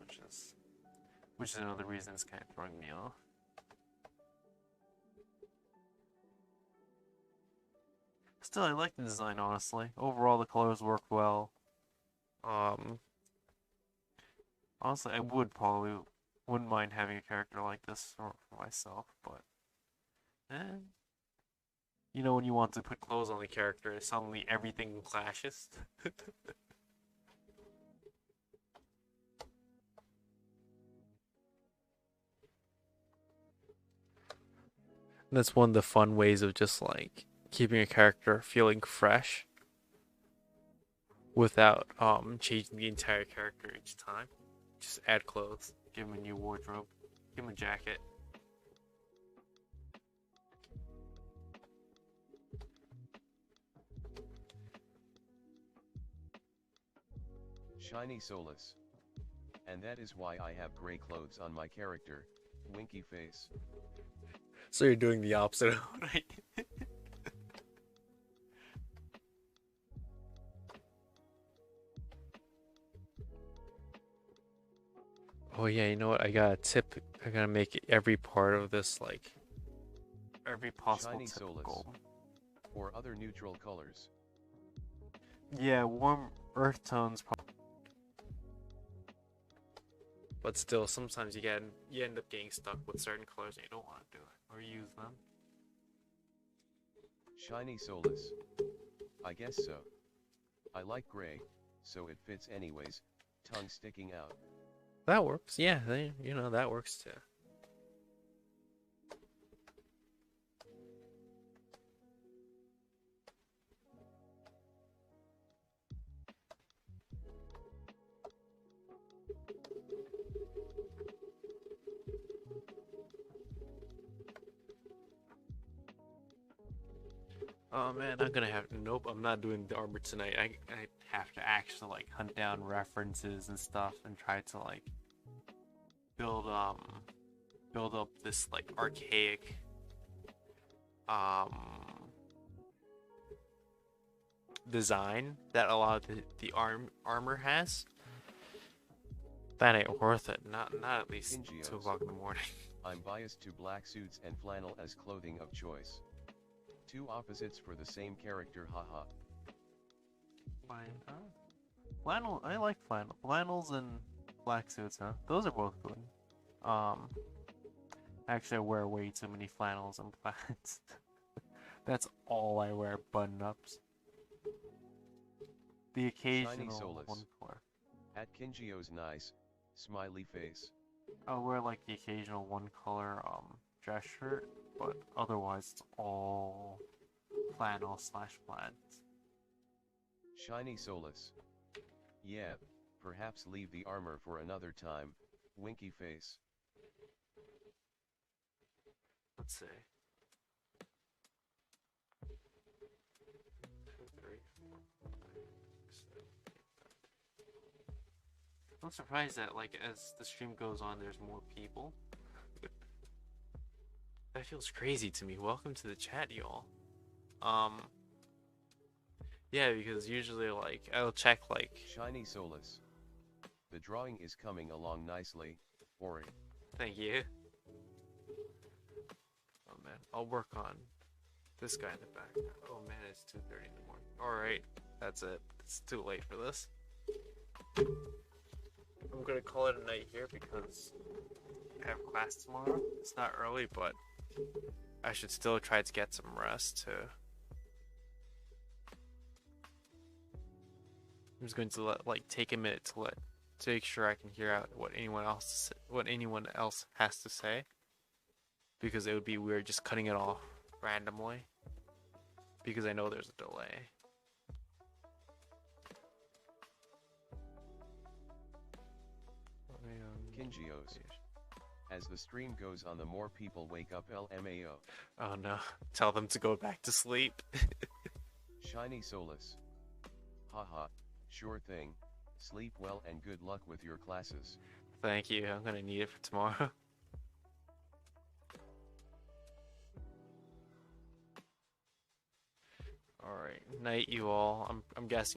which is another reason it's kind of throwing me off. Still, I like the design honestly. Overall, the colors work well. Um, Honestly, I wouldn't mind having a character like this for myself, but when you want to put clothes on the character, suddenly everything clashes. That's one of the fun ways of just like keeping a character feeling fresh without changing the entire character each time. Just add clothes, give him a new wardrobe, give him a jacket. Shiny Solus. And that is why I have gray clothes on my character, winky face. So you're doing the opposite of what I did. Oh yeah, you know what? I got a tip. I gotta make every part of this like every possible Shiny tip Solus. gold. Or other neutral colors. Yeah, warm earth tones. But still, sometimes you end up getting stuck with certain colors and you don't want to do it or use them. Shiny Solus. I guess so. I like gray, so it fits anyways, tongue sticking out. That works. Yeah, that works too. Oh man, I'm gonna have nope. I'm not doing the armor tonight. I have to actually like hunt down references and stuff and try to like build build up this like archaic um design that a lot of the armor has. That ain't worth it. Not at least Kingios. 2 o'clock in the morning. I'm biased to black suits and flannel as clothing of choice. Two opposites for the same character, haha. Fine, huh? Flannel, I like flannel. Flannels and black suits, huh? Those are both good. Actually, I wear way too many flannels and plaids. That's all I wear, button-ups. The occasional one color. At Kingios nice, smiley face. I'll wear like the occasional one color dress shirt, but otherwise it's all flannel slash plaids. Shiny Solus. Yeah, perhaps leave the armor for another time, winky face. Let's see. 2, 3, 4, 5, 6, 7, 8, 9. I'm surprised that like as the stream goes on there's more people. That feels crazy to me. Welcome to the chat, y'all. Yeah, because usually like I'll check like Shiny Solus. The drawing is coming along nicely, Ori. thank you. Oh man, I'll work on this guy in the back. Oh man, it's 2:30 in the morning. Alright, that's it. It's too late for this. I'm gonna call it a night here because I have class tomorrow. It's not early, but I should still try to get some rest too. I'm just going to take a minute to make sure I can hear out what anyone else has to say, because it would be weird just cutting it off randomly, because I know there's a delay. Kingios. As the stream goes on, the more people wake up, LMAO. Oh no, tell them to go back to sleep. Shiny Solus. Haha, sure thing, sleep well and good luck with your classes. Thank you, I'm gonna need it for tomorrow. Alright, night you all. I'm guessing